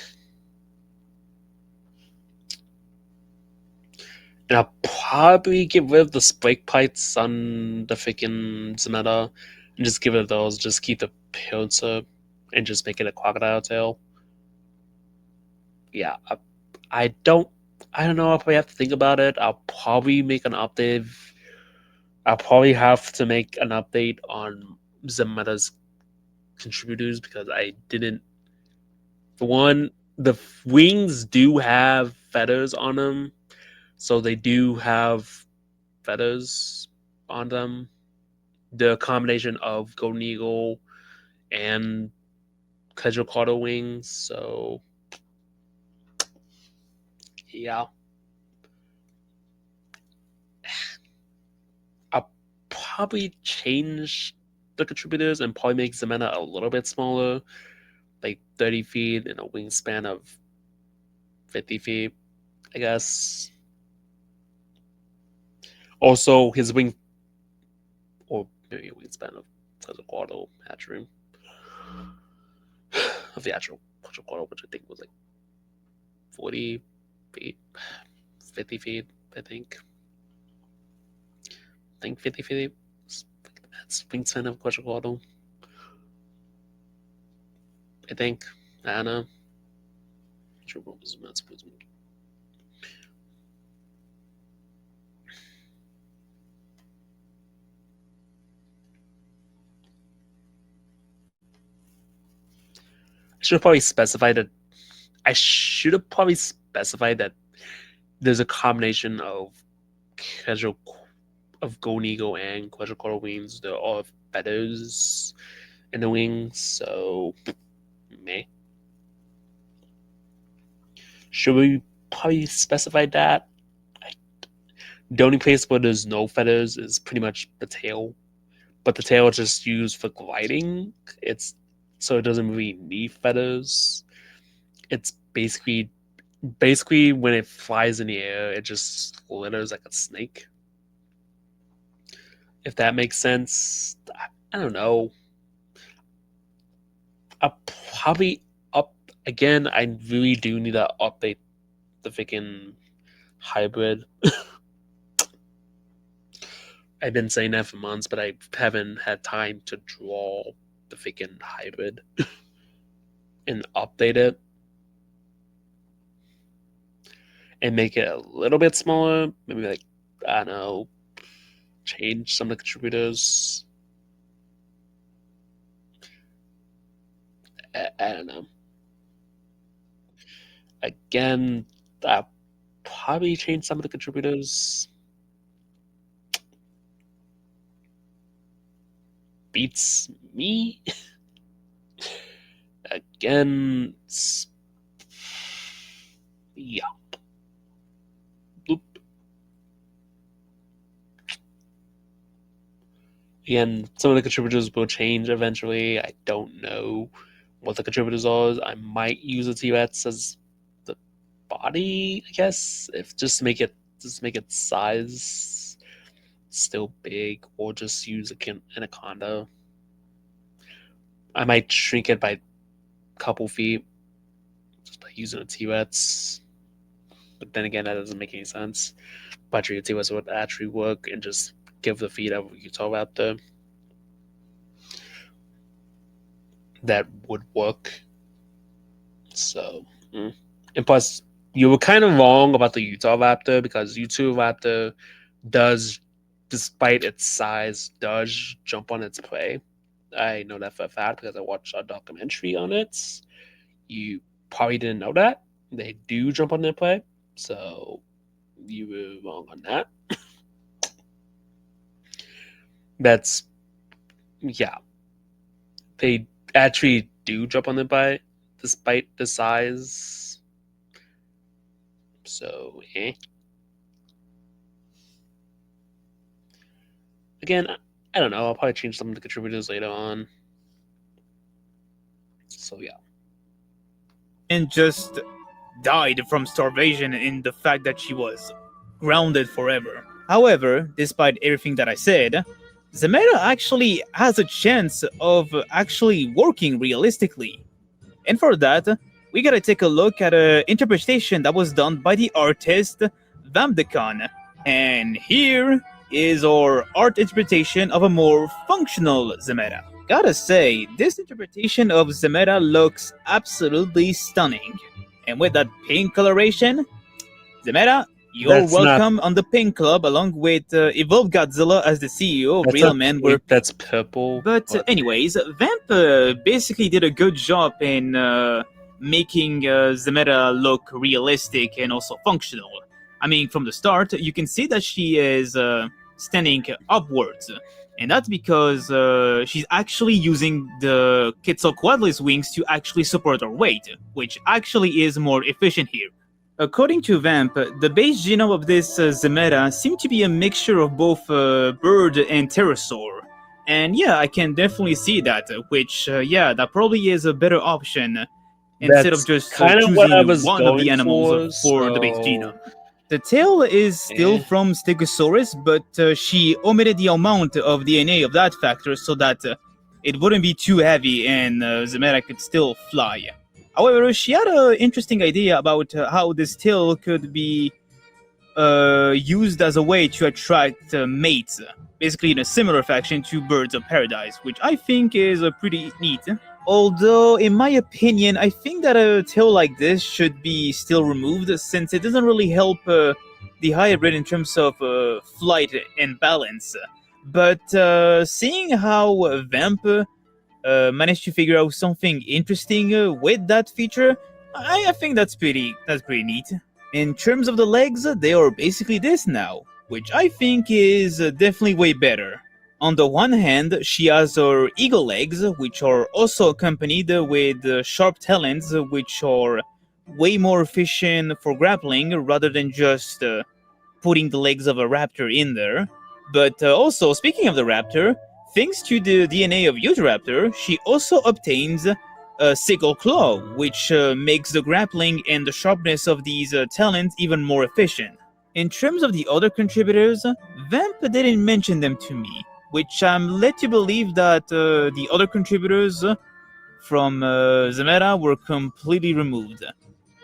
And I'll probably get rid of the spike pites on the freaking Zemeta and just give it those. Just keep the Pilza and just make it a crocodile tail. Yeah, I don't know if I have to think about it. I'll probably make an update. I'll probably have to make an update on Zemeta's contributors because I didn't. For one, the wings do have feathers on them, so they do have feathers on them. The combination of golden eagle and Quetzalcoatl wings. So yeah, I'll probably change the contributors and probably make Zemena a little bit smaller, like 30 feet and a wingspan of 50 feet, I guess. Also, his wing, or maybe a wingspan of Quetzalcoatl hatchery of the actual Quetzalcoatl, which I think was like 40 feet, 50 feet, I think. 50 feet. That's wingspan of Quetzalcoatl. I think. I don't know. Sure, what was not supposed to be. I should have probably specified that. I should have probably specified that there's a combination of golden eagle and Quetzalcoatl wings. They're all feathers in the wings, so meh. Should we probably specify that? The only place where there's no feathers is pretty much the tail, but the tail is just used for gliding. It's so it doesn't really need feathers. It's basically when it flies in the air, it just slithers like a snake. If that makes sense, I don't know. I'll probably up again. I really do need to update the freaking hybrid. I've been saying that for months, but I haven't had time to draw the freaking hybrid and update it and make it a little bit smaller. Maybe like, I don't know, change some of the contributors. I don't know. Again, I'll probably change some of the contributors. Beats me. Again, yeah. Bloop. Again, some of the contributors will change eventually. I don't know what the contributors are. I might use a T-Rex as the body, I guess, if just make it size still big, or just use Anaconda. I might shrink it by a couple feet just by using a T-Rex. But then again, that doesn't make any sense. But your T-Rex would actually work and just give the feet of Utahraptor. That would work. So, and plus, you were kind of wrong about the Utahraptor, because Utahraptor does, despite its size, does jump on its prey. I know that for a fact because I watched a documentary on it. You probably didn't know that. They do jump on their prey. So you were wrong on that. That's, yeah. They actually do jump on their prey despite the size. So, Again, I don't know. I'll probably change some of the contributors later on. So, yeah. And just died from starvation in the fact that she was grounded forever. However, despite everything that I said, Zemera actually has a chance of actually working realistically. And for that, we gotta take a look at an interpretation that was done by the artist Vamdekon. And here is our art interpretation of a more functional Zemera. Gotta say, this interpretation of Zemera looks absolutely stunning. And with that pink coloration, Zemera, you're That's welcome on the Pink Club along with Evolved Godzilla as the CEO of Real Men Were. That's purple. But anyways, Vamp basically did a good job in making Zemera look realistic and also functional. I mean, from the start, you can see that she is standing upwards. And that's because she's actually using the Quetzalcoatl's wings to actually support her weight, which actually is more efficient here. According to Vamp, the base genome of this Zemera seemed to be a mixture of both bird and pterosaur. And yeah, I can definitely see that, which, that probably is a better option instead of just kind of choosing what I was one of the going animals for the base genome. The tail is still from Stegosaurus, but she omitted the amount of DNA of that factor so that it wouldn't be too heavy and Zemera could still fly. However, she had an interesting idea about how this tail could be used as a way to attract mates, basically in a similar fashion to Birds of Paradise, which I think is pretty neat. Although, in my opinion, I think that a tail like this should be still removed, since it doesn't really help the hybrid in terms of flight and balance. But seeing how Vamp managed to figure out something interesting with that feature, I think that's pretty neat. In terms of the legs, they are basically this now, which I think is definitely way better. On the one hand, she has her eagle legs, which are also accompanied with sharp talons, which are way more efficient for grappling rather than just putting the legs of a raptor in there. But also, speaking of the raptor, thanks to the DNA of Utahraptor, she also obtains a sickle claw, which makes the grappling and the sharpness of these talons even more efficient. In terms of the other contributors, Vamp didn't mention them to me, which I'm led to believe that the other contributors from Zemera were completely removed.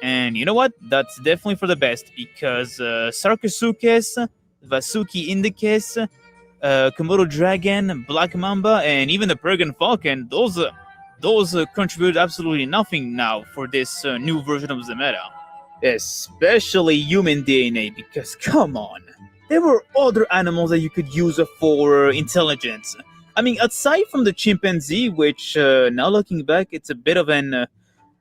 And you know what? That's definitely for the best, because Sarcosuchus, Vasuki Indicus, Komodo dragon, black mamba, and even the peregrine falcon. Those contribute absolutely nothing now for this new version of the meta. Especially human DNA, because come on, there were other animals that you could use for intelligence. I mean, aside from the chimpanzee, which now looking back, it's a bit of an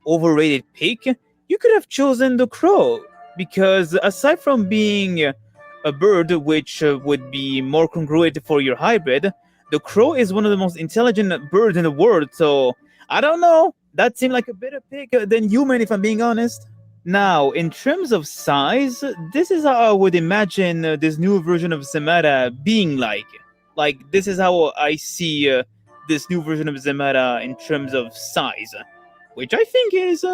overrated pick, you could have chosen the crow, because aside from being a bird which would be more congruent for your hybrid, the crow is one of the most intelligent birds in the world, so I don't know, that seemed like a better pick than human if I'm being honest. Now, in terms of size, this is how I would imagine this new version of Zemata being like. Like, this is how I see this new version of Zemata in terms of size, which I think is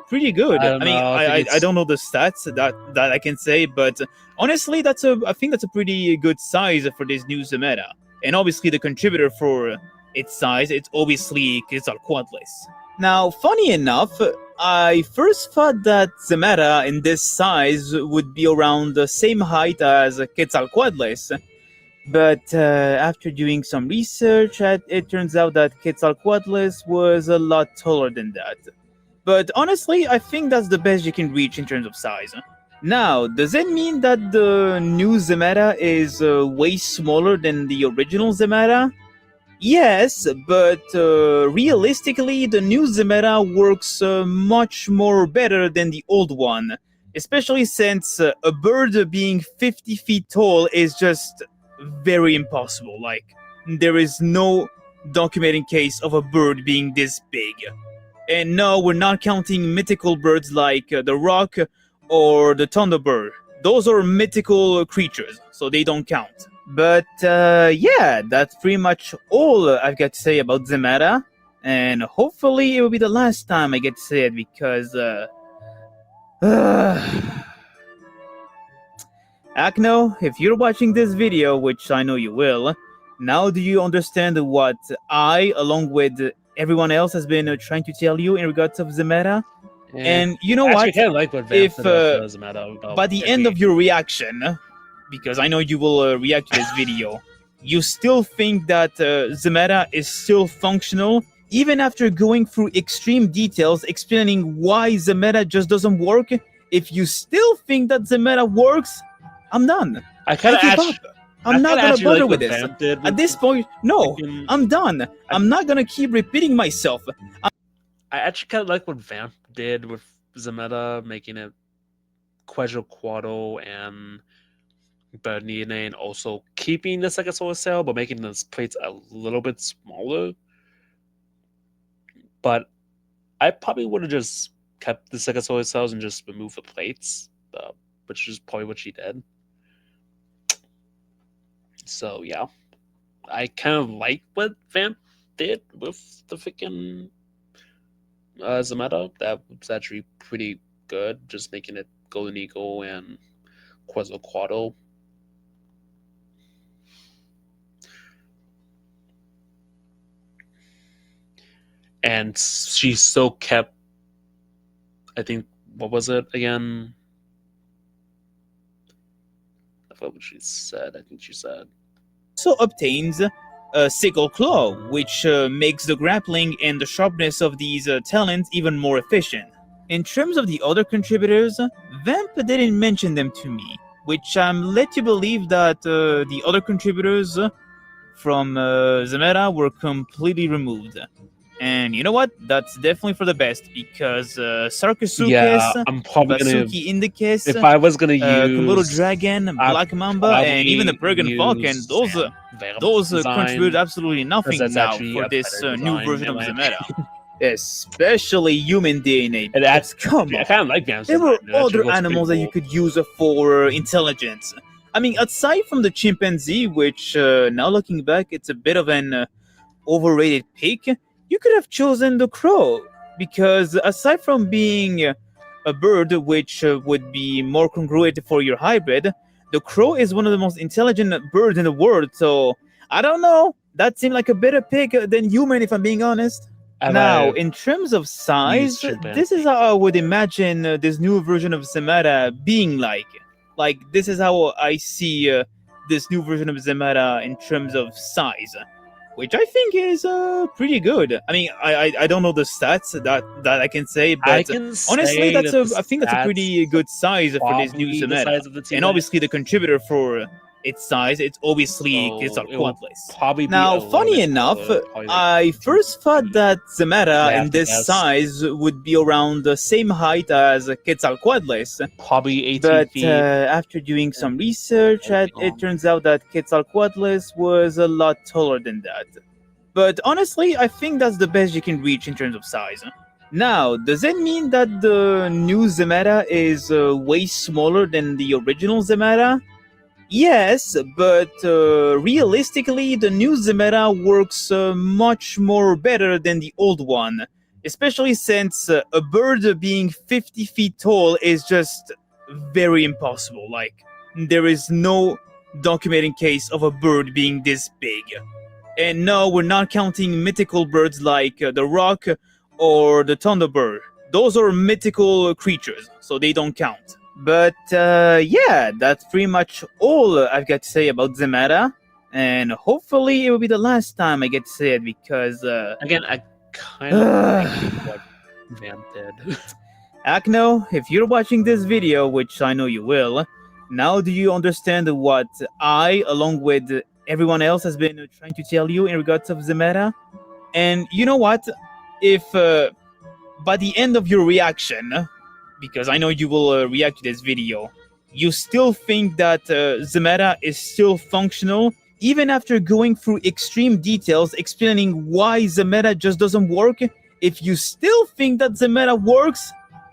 pretty good. I don't mean, know, I think I don't know the stats that I can say, but honestly, I think that's a pretty good size for this new Zemata. And obviously, the contributor for its size, it's obviously Quetzalcoatlus. Now, funny enough, I first thought that Zemata in this size would be around the same height as Quetzalcoatlus, but after doing some research, it turns out that Quetzalcoatlus was a lot taller than that. But honestly, I think that's the best you can reach in terms of size. Now, does it mean that the new Zemata is way smaller than the original Zemata? Yes, but realistically, the new Zemata works much more better than the old one, especially since a bird being 50 feet tall is just very impossible. Like, there is no documenting case of a bird being this big. And no, we're not counting mythical birds like the roc or the thunderbird. Those are mythical creatures, so they don't count. But yeah, that's pretty much all I've got to say about Zemata, and hopefully it will be the last time I get to say it because Akno, if you're watching this video, which I know you will, now do you understand what I, along with everyone else, has been trying to tell you in regards of Zemata? And you know what? Kind of like what If Zemata by the end of your reaction, because I know you will react to this video, you still think that Zemata is still functional, even after going through extreme details explaining why Zemata just doesn't work, if you still think that Zemata works, I'm done. I kind of give up. I'm not gonna bother with this. At this point, no, I'm done. I'm not gonna keep repeating myself. I actually kind of like what Vamp did with Zemata, making it Quetzalcoatl and Bernina, and also keeping the Stegosaurus cell, but making the plates a little bit smaller. But I probably would have just kept the Stegosaurus cells and just removed the plates, which is probably what she did. So yeah, I kind of like what Vamp did with the freaking Zemata. That was actually pretty good, just making it Golden Eagle and Quetzalcoatl. And she still kept, I think, what was it again? I forgot what she said. I think she said. So obtains a sickle claw, which makes the grappling and the sharpness of these talents even more efficient. In terms of the other contributors, Vamp didn't mention them to me, which I'm led to believe that the other contributors from Zemata were completely removed. And you know what? That's definitely for the best, because Sarcosuchus, I'm probably Vasuki Indicus, if I was gonna use Komodo dragon, black mamba, and even the peregrine falcon, those contribute absolutely nothing now for this new version of Zemata. Especially human DNA. And that's come on. I kind of like Vamp. There were other animals that you could use for intelligence. I mean, aside from the chimpanzee, which now looking back, it's a bit of an overrated pick, you could have chosen the crow, because aside from being a bird which would be more congruent for your hybrid, the crow is one of the most intelligent birds in the world, so I don't know, that seemed like a better pick than human if I'm being honest. Now, in terms of size, this is how I would imagine this new version of Zemata being like. Like, this is how I see this new version of Zemera in terms of size, which I think is pretty good. I mean, I don't know the stats that I can say, I but can honestly, say that I think that's a pretty good size for this new probably the Zemera. size of the team. And obviously, the contributor for its size, it's obviously So Quetzalcoatlus. probably be Now, a little funny bit enough, taller, probably like I first thought that I Zemera have in to this guess. size would be around the same height as Quetzalcoatlus, probably 18 but feet. after doing some and research, maybe it long. turns out that Quetzalcoatlus was a lot taller than that. But honestly, I think that's the best you can reach in terms of size. Now, does that mean that the new Zemera is way smaller than the original Zemera? Yes, but realistically, the new Zemera works much more better than the old one. Especially since a bird being 50 feet tall is just very impossible. Like, there is no documented case of a bird being this big. And no, we're not counting mythical birds like the rock or the thunderbird. Those are mythical creatures, so they don't count. But yeah, that's pretty much all I've got to say about Zemera. And hopefully it will be the last time I get to say it because Again, I kind of like what Vamp did. Akno, if you're watching this video, which I know you will, now do you understand what I, along with everyone else, has been trying to tell you in regards of Zemera? And you know what? If by the end of your reaction, because I know you will react to this video, you still think that Zemera is still functional, even after going through extreme details explaining why Zemera just doesn't work, if you still think that Zemera works,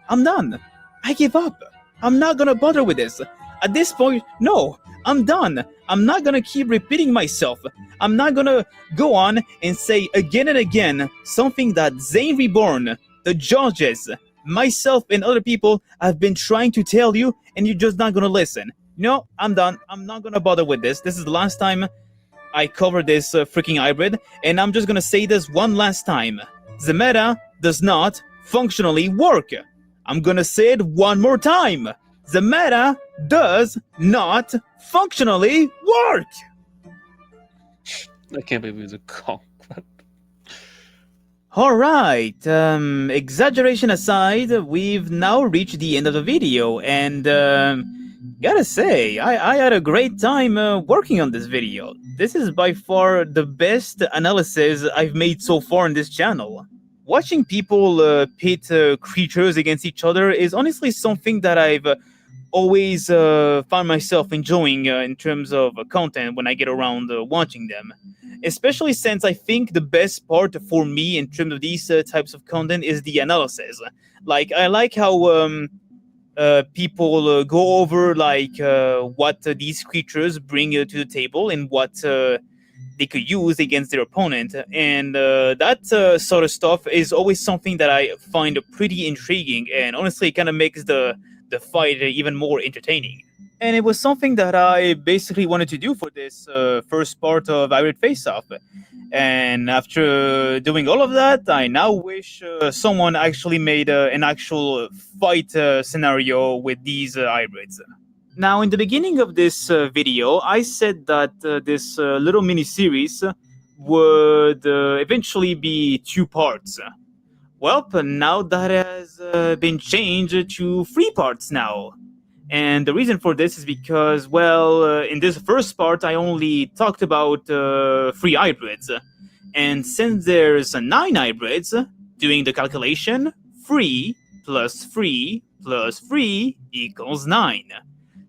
I'm done. I give up. I'm not gonna bother with this. At this point, no, I'm done. I'm not gonna keep repeating myself. I'm not gonna go on and say again and again something that Zane Reborn, the judges, myself, and other people have been trying to tell you, and you're just not gonna listen. No, I'm done. I'm not gonna bother with this. This is the last time I cover this freaking hybrid, and I'm just gonna say this one last time. Zemera does not functionally work. I'm gonna say it one more time. Zemera does not functionally work. I can't believe it was a call. Alright, exaggeration aside, we've now reached the end of the video, and gotta say, I had a great time working on this video. This is by far the best analysis I've made so far on this channel. Watching people pit creatures against each other is honestly something that I've always found myself enjoying in terms of content when I get around watching them. Especially since I think the best part for me in terms of these types of content is the analysis. Like, I like how people go over like what these creatures bring to the table and what they could use against their opponent, and that sort of stuff is always something that I find pretty intriguing, and honestly, it kind of makes the fight even more entertaining. And it was something that I basically wanted to do for this first part of Hybrid Face Off. And after doing all of that, I now wish someone actually made an actual fight scenario with these hybrids. Now, in the beginning of this video, I said that this little mini-series would eventually be 2 parts. Well, now that has been changed to 3 parts now. And the reason for this is because, well, in this first part, I only talked about 3 hybrids. And since there's 9 hybrids, doing the calculation, 3 plus 3 plus 3 equals 9.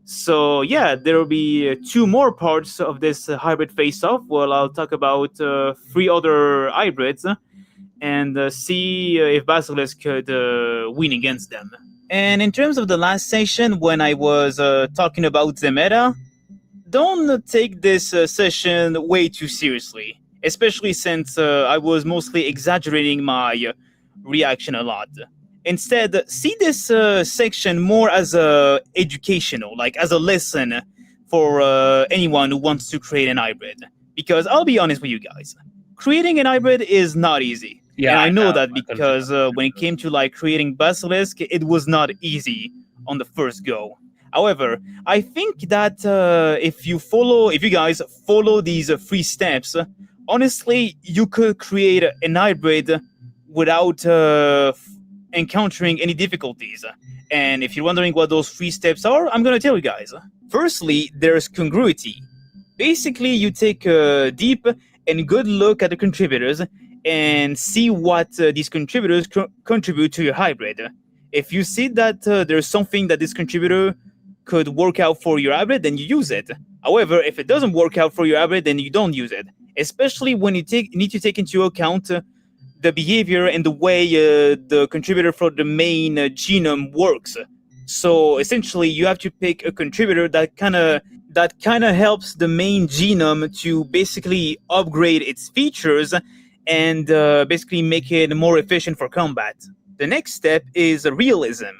So yeah, there will be 2 more parts of this hybrid face-off. Well, I'll talk about 3 other hybrids and see if Basilisk could win against them. And in terms of the last session, when I was talking about Zemera, don't take this session way too seriously, especially since I was mostly exaggerating my reaction a lot. Instead, see this section more as educational, like as a lesson for anyone who wants to create an hybrid. Because I'll be honest with you guys, creating an hybrid is not easy. Yeah, and I know that I could've because done that. when it came to like creating Basilisk, it was not easy on the first go. However, I think that if you guys follow these 3 steps, honestly, you could create an hybrid without encountering any difficulties. And if you're wondering what those 3 steps are, I'm gonna tell you guys. Firstly, there's congruity. Basically, you take a deep and good look at the contributors and see what these contributors contribute to your hybrid. If you see that there's something that this contributor could work out for your hybrid, then you use it. However, if it doesn't work out for your hybrid, then you don't use it. Especially when you need to take into account the behavior and the way the contributor for the main genome works. So essentially, you have to pick a contributor that kind of helps the main genome to basically upgrade its features and basically make it more efficient for combat. The next step is realism,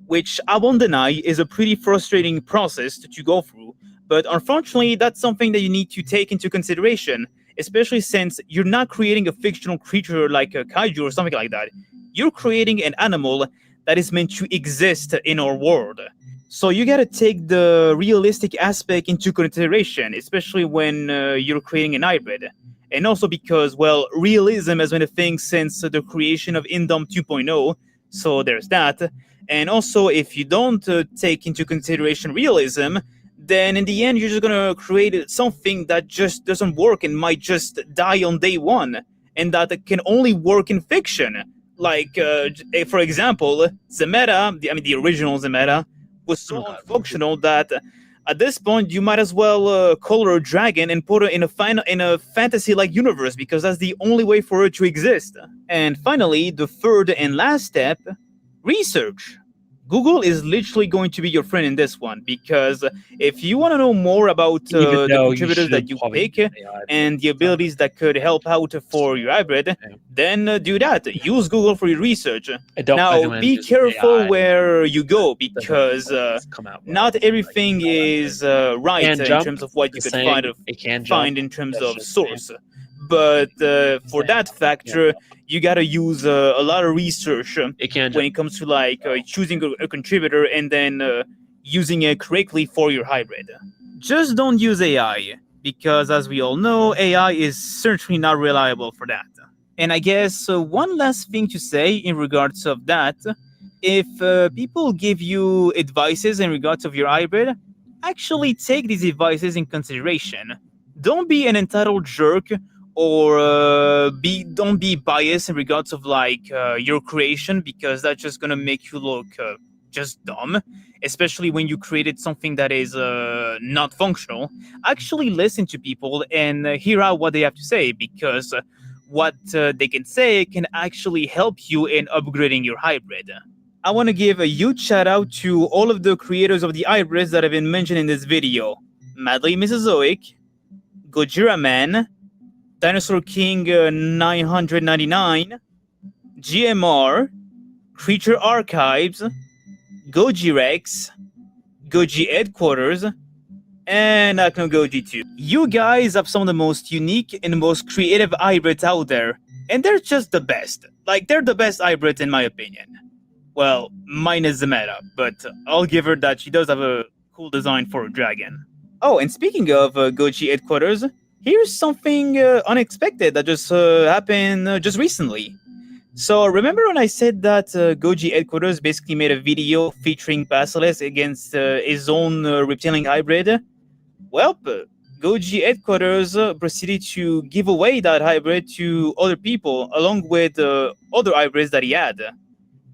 which I won't deny is a pretty frustrating process to go through, but unfortunately that's something that you need to take into consideration, especially since you're not creating a fictional creature like a kaiju or something like that. You're creating an animal that is meant to exist in our world. So you gotta take the realistic aspect into consideration, especially when you're creating an hybrid. And also because, well, realism has been a thing since the creation of Indom 2.0, so there's that. And also, if you don't take into consideration realism, then in the end, you're just gonna create something that just doesn't work and might just die on day one, and that can only work in fiction. Like, for example, Zemeta, the original Zemeta, was so unfunctional that at this point you might as well color a dragon and put her in a fantasy-like universe, because that's the only way for her to exist. And finally, the third and last step, research. Google is literally going to be your friend in this one, because if you want to know more about the contributors that you pick and the abilities that could help out for your hybrid, then do that. Use Google for your research. Now, be careful where you go, because not everything is right in terms of what you could find in terms of source. But for that factor, you gotta use a lot of research when it comes to like choosing a contributor and then using it correctly for your hybrid. Just don't use AI, because as we all know, AI is certainly not reliable for that. And I guess one last thing to say in regards of that, if people give you advices in regards of your hybrid, actually take these advices in consideration. Don't be an entitled jerk, or don't be biased in regards of like your creation, because that's just gonna make you look just dumb, especially when you created something that is not functional. Actually listen to people and hear out what they have to say, because what they can say can actually help you in upgrading your hybrid. I want to give a huge shout out to all of the creators of the hybrids that have been mentioned in this video: Madly Mesozoic, Gojira Man, Dinosaur King 999, GMR, Creature Archives, Goji Rex, Goji Headquarters, and Akno Goji 2. You guys have some of the most unique and most creative hybrids out there, and they're just the best. Like, they're the best hybrids in my opinion. Well, mine is Zemeta, but I'll give her that she does have a cool design for a dragon. Oh, and speaking of Goji Headquarters, here's something unexpected that just happened just recently. So remember when I said that Goji Headquarters basically made a video featuring Basilisk against his own reptilian hybrid? Well, Goji Headquarters proceeded to give away that hybrid to other people along with other hybrids that he had.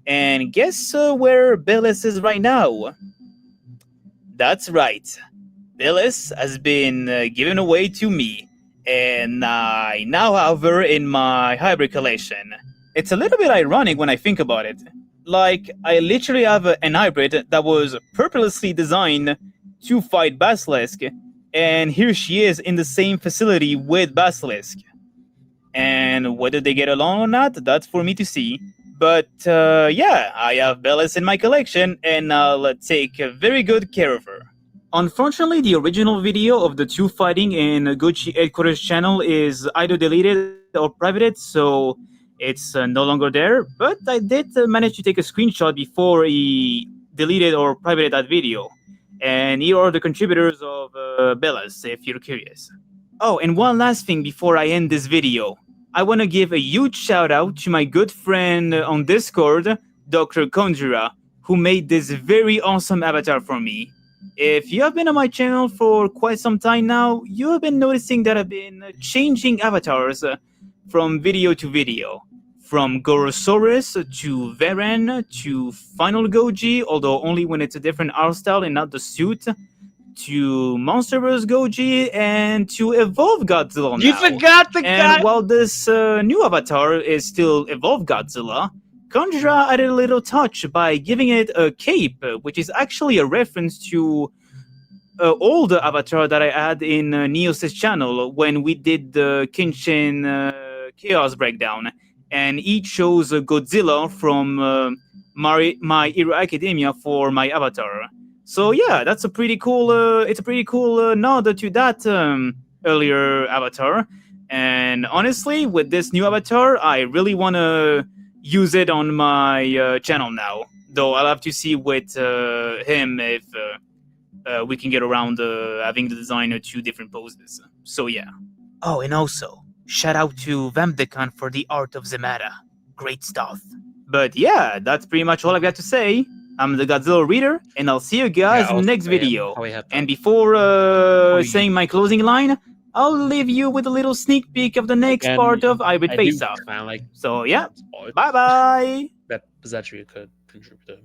And guess where Bellis is right now? That's right. Bellis has been given away to me, and I now have her in my hybrid collection. It's a little bit ironic when I think about it. Like, I literally have an hybrid that was purposely designed to fight Basilisk, and here she is in the same facility with Basilisk. And whether they get along or not, that's for me to see. But yeah, I have Bellis in my collection, and I'll take very good care of her. Unfortunately, the original video of the two fighting in Goji Headquarters channel is either deleted or privated, so it's no longer there. But I did manage to take a screenshot before he deleted or privated that video. And here are the contributors of Bellas, if you're curious. Oh, and one last thing before I end this video. I want to give a huge shout out to my good friend on Discord, Dr. Conjura, who made this very awesome avatar for me. If you have been on my channel for quite some time now, you have been noticing that I've been changing avatars from video to video. From Gorosaurus to Varen to Final Goji, although only when it's a different art style and not the suit, to Monsterverse Goji, and to Evolve Godzilla now. You forgot the guy. And while this new avatar is still Evolve Godzilla, Conjura added a little touch by giving it a cape, which is actually a reference to old avatar that I had in Neos' channel when we did the Kenshin Chaos breakdown, and he chose Godzilla from My Hero Academia for my avatar. So yeah, that's a pretty cool. It's a pretty cool nod to that earlier avatar. And honestly, with this new avatar, I really want to use it on my channel now. Though I'll have to see with him if we can get around having the designer two different poses. So yeah. Oh, and also shout out to Vamdekan for the art of Zemata. Great stuff. But yeah, that's pretty much all I've got to say. I'm the Godzilla Reader, and I'll see you guys in the next video. And before saying my closing line, I'll leave you with a little sneak peek of the next part of Hybrid Face Off. Like so yeah, bye bye. That was actually a good contributor.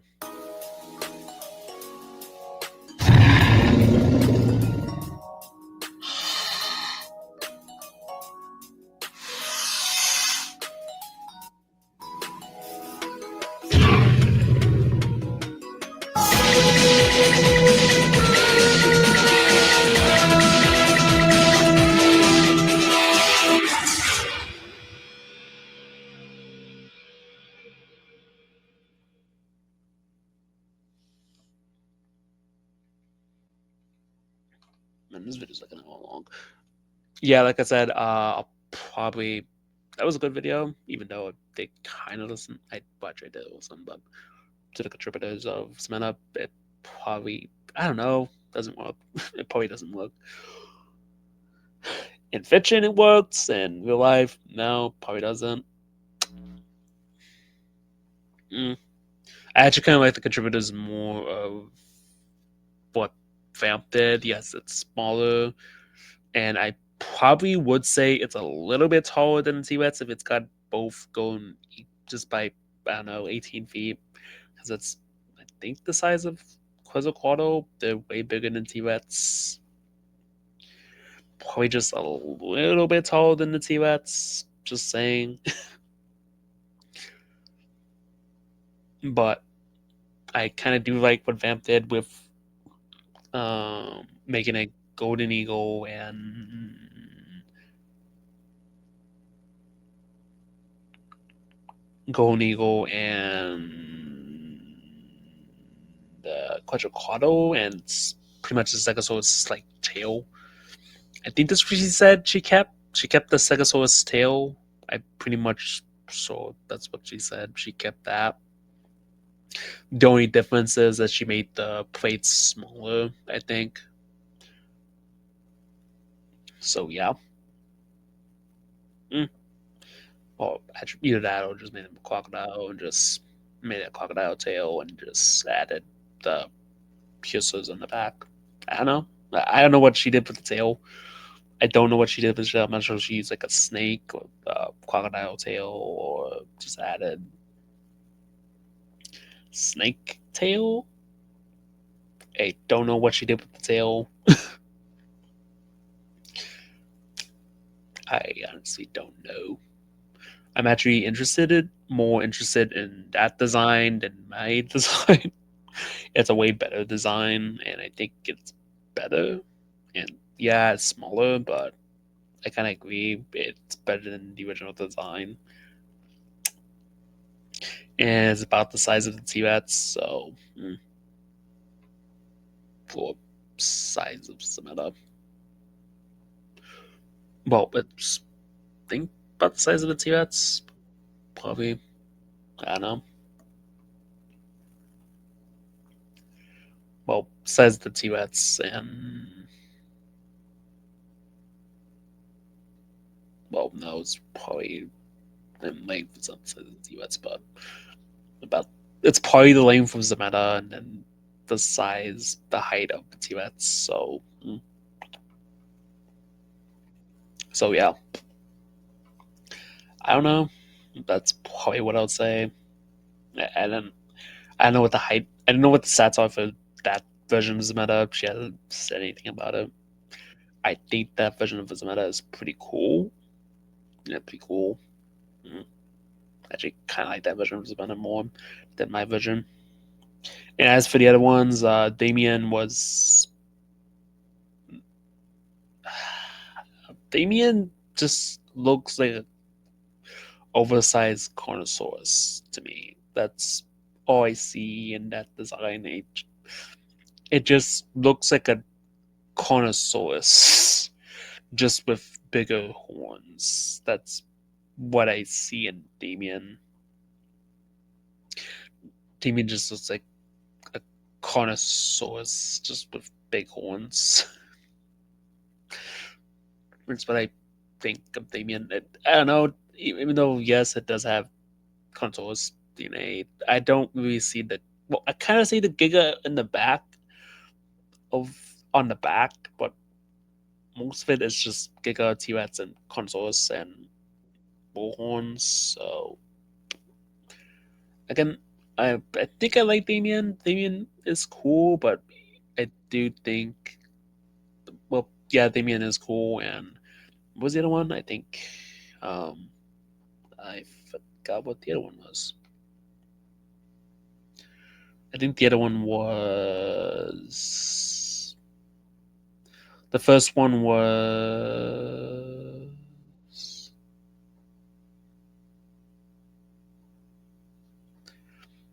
Man, this video's like an hour long. Yeah, like I said, I'll probably that was a good video, even though they kind of listen. I tried to listen, but to the contributors of Zemata, it probably I don't know doesn't work. It probably doesn't work. In fiction, it works. In real life, no, probably doesn't. I actually kind of like the contributors more of what Vamp did. Yes, it's smaller, and I probably would say it's a little bit taller than T-Rex if it's got both going just by, I don't know, 18 feet. Because it's, I think, the size of Quetzalcoatl. They're way bigger than T-Rex. Probably just a little bit taller than the T-Rex. Just saying. But I kind of do like what Vamp did with making a Golden Eagle and the Quetzalcoatl, and it's pretty much the Stegosaurus like tail. I think that's what she said she kept. She kept the Stegosaurus tail. I pretty much saw that's what she said. She kept that. The only difference is that she made the plates smaller, I think. So yeah. Or either that or just made him a crocodile and just made a crocodile tail and just added the piercers on the back. I don't know. I don't know what she did with the tail. I don't know what she did with the tail. I'm not sure if she used like a snake or a crocodile tail or just added snake tail. I don't know what she did with the tail. I honestly don't know. I'm actually more interested in that design than my design. It's a way better design, and I think it's better. And yeah, it's smaller, but I kind of agree it's better than the original design. And it's about the size of the T-Rex, so for size of Zemata. Well, it's think about the size of the T-Rex. Probably, I don't know. Well, besides the T-Rex and well, no, it's probably in length it's not the T-Rex, but about it's probably the length of Zameta and then the size, the height of the T-Rex. So yeah, I don't know. That's probably what I would say. I don't. I don't know what the height. I don't know what the stats are for that version of Zameta. She hasn't said anything about it. I think that version of Zameta is pretty cool. Yeah, pretty cool. Mm. Actually, kind of like that version of Zameta more than my version. And as for the other ones, Damien was. Damien just looks like an oversized Carnosaurus to me. That's all I see in that design. It just looks like a Carnosaurus, just with bigger horns. That's what I see in Damien. Damien just looks like a Carnosaurus, just with big horns. That's what I think of Damien. I don't know, even though, yes, it does have Carnosaurus DNA, I don't really see the. Well, I kind of see the Giga in the back of on the back, but most of it is just Giga, T-Rex, and Carnosaurus and bullhorns. So again, I think I like Damien. Damien is cool, but I do think well, yeah, Damien is cool. And what was the other one? I think I forgot what the other one was. I think the other one was the first one was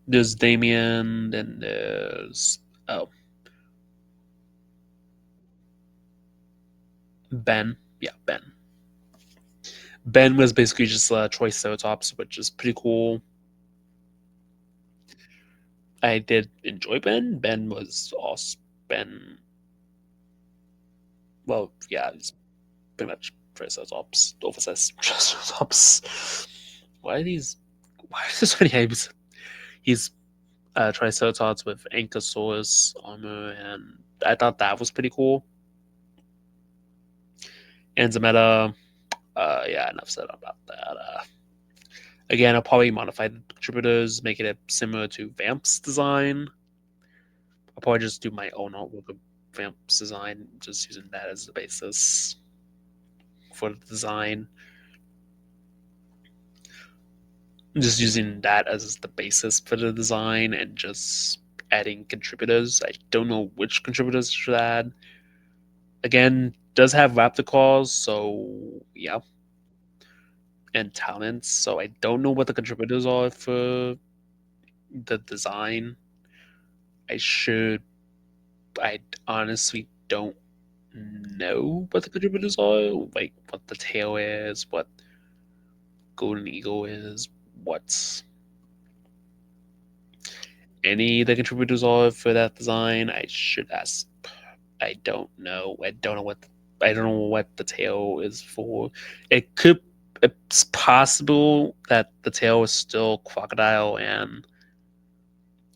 there's Damien, then there's oh Ben. Yeah, Ben. Ben was basically just Triceratops, which is pretty cool. I did enjoy Ben. Ben was awesome. Ben, well, yeah, it's pretty much Triceratops, oversized Triceratops. Why are these? Why are there so many names? He's Triceratops with Ankylosaurus armor, and I thought that was pretty cool. And Zameta, yeah, enough said about that. Again, I'll probably modify the contributors, making it similar to Vamp's design. I'll probably just do my own artwork of Vamp's design, just using that as the basis for the design. Just using that as the basis for the design and just adding contributors. I don't know which contributors should add. Again, does have Raptor calls, so yeah, and talents. So I don't know what the contributors are for the design. I should. I honestly don't know what the contributors are. Like what the tail is, what Golden Eagle is, what any of the contributors are for that design. I should ask. I don't know. I don't know what the tail is for. It could. It's possible that the tail is still crocodile and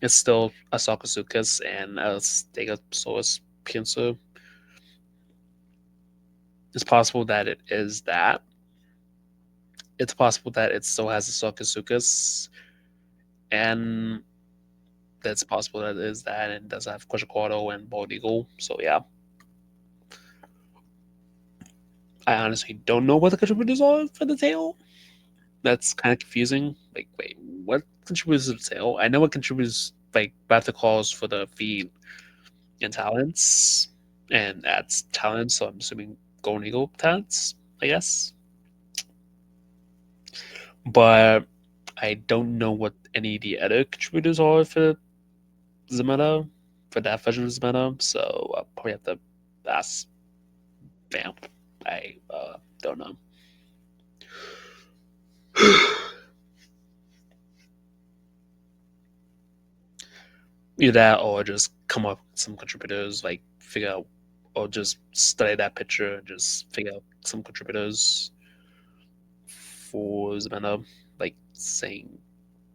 it's still a Sarcosuchus and a Stegosaurus pincer. It's possible that it is that. It's possible that it still has a Sarcosuchus, and that's possible that it is that and does have Quetzalcoatl and Bald Eagle. So yeah, I honestly don't know what the contributors are for the tail. That's kind of confusing. Like, wait, what contributes to the tail? I know what contributes like Raptor calls for the feet and talents, and adds talents. So I'm assuming Golden Eagle talents, I guess. But I don't know what any of the other contributors are for Zameta, for that version of Zameta. So I'll probably have to ask Vamp. I don't know. Either that or just come up with some contributors, like figure out, or just study that picture and just figure out some contributors for Zemena, like saying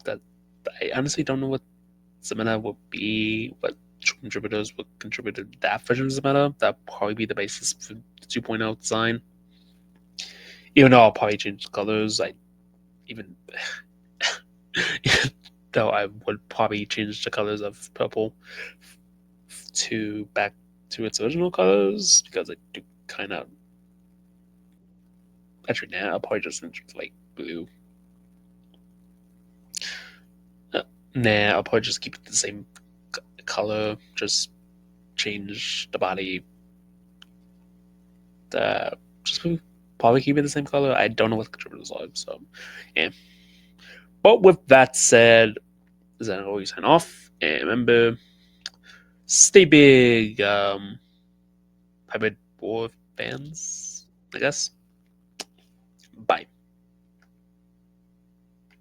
that I honestly don't know what Zemena would be, what contributors would contribute to that version of Zemena. That'd probably be the basis for the 2.0 design. Even though I'll probably change the colors, even though I would probably change the colors of purple to back to its original colors because I do kind of. Actually, nah, I'll probably just change it to like blue. Nah, I'll probably just keep it the same color, just change the body. Just probably keep it the same color. I don't know what the contributors are, so yeah. But with that said, then I'll sign off. And remember, stay big, Hybrid War fans, I guess. Bye.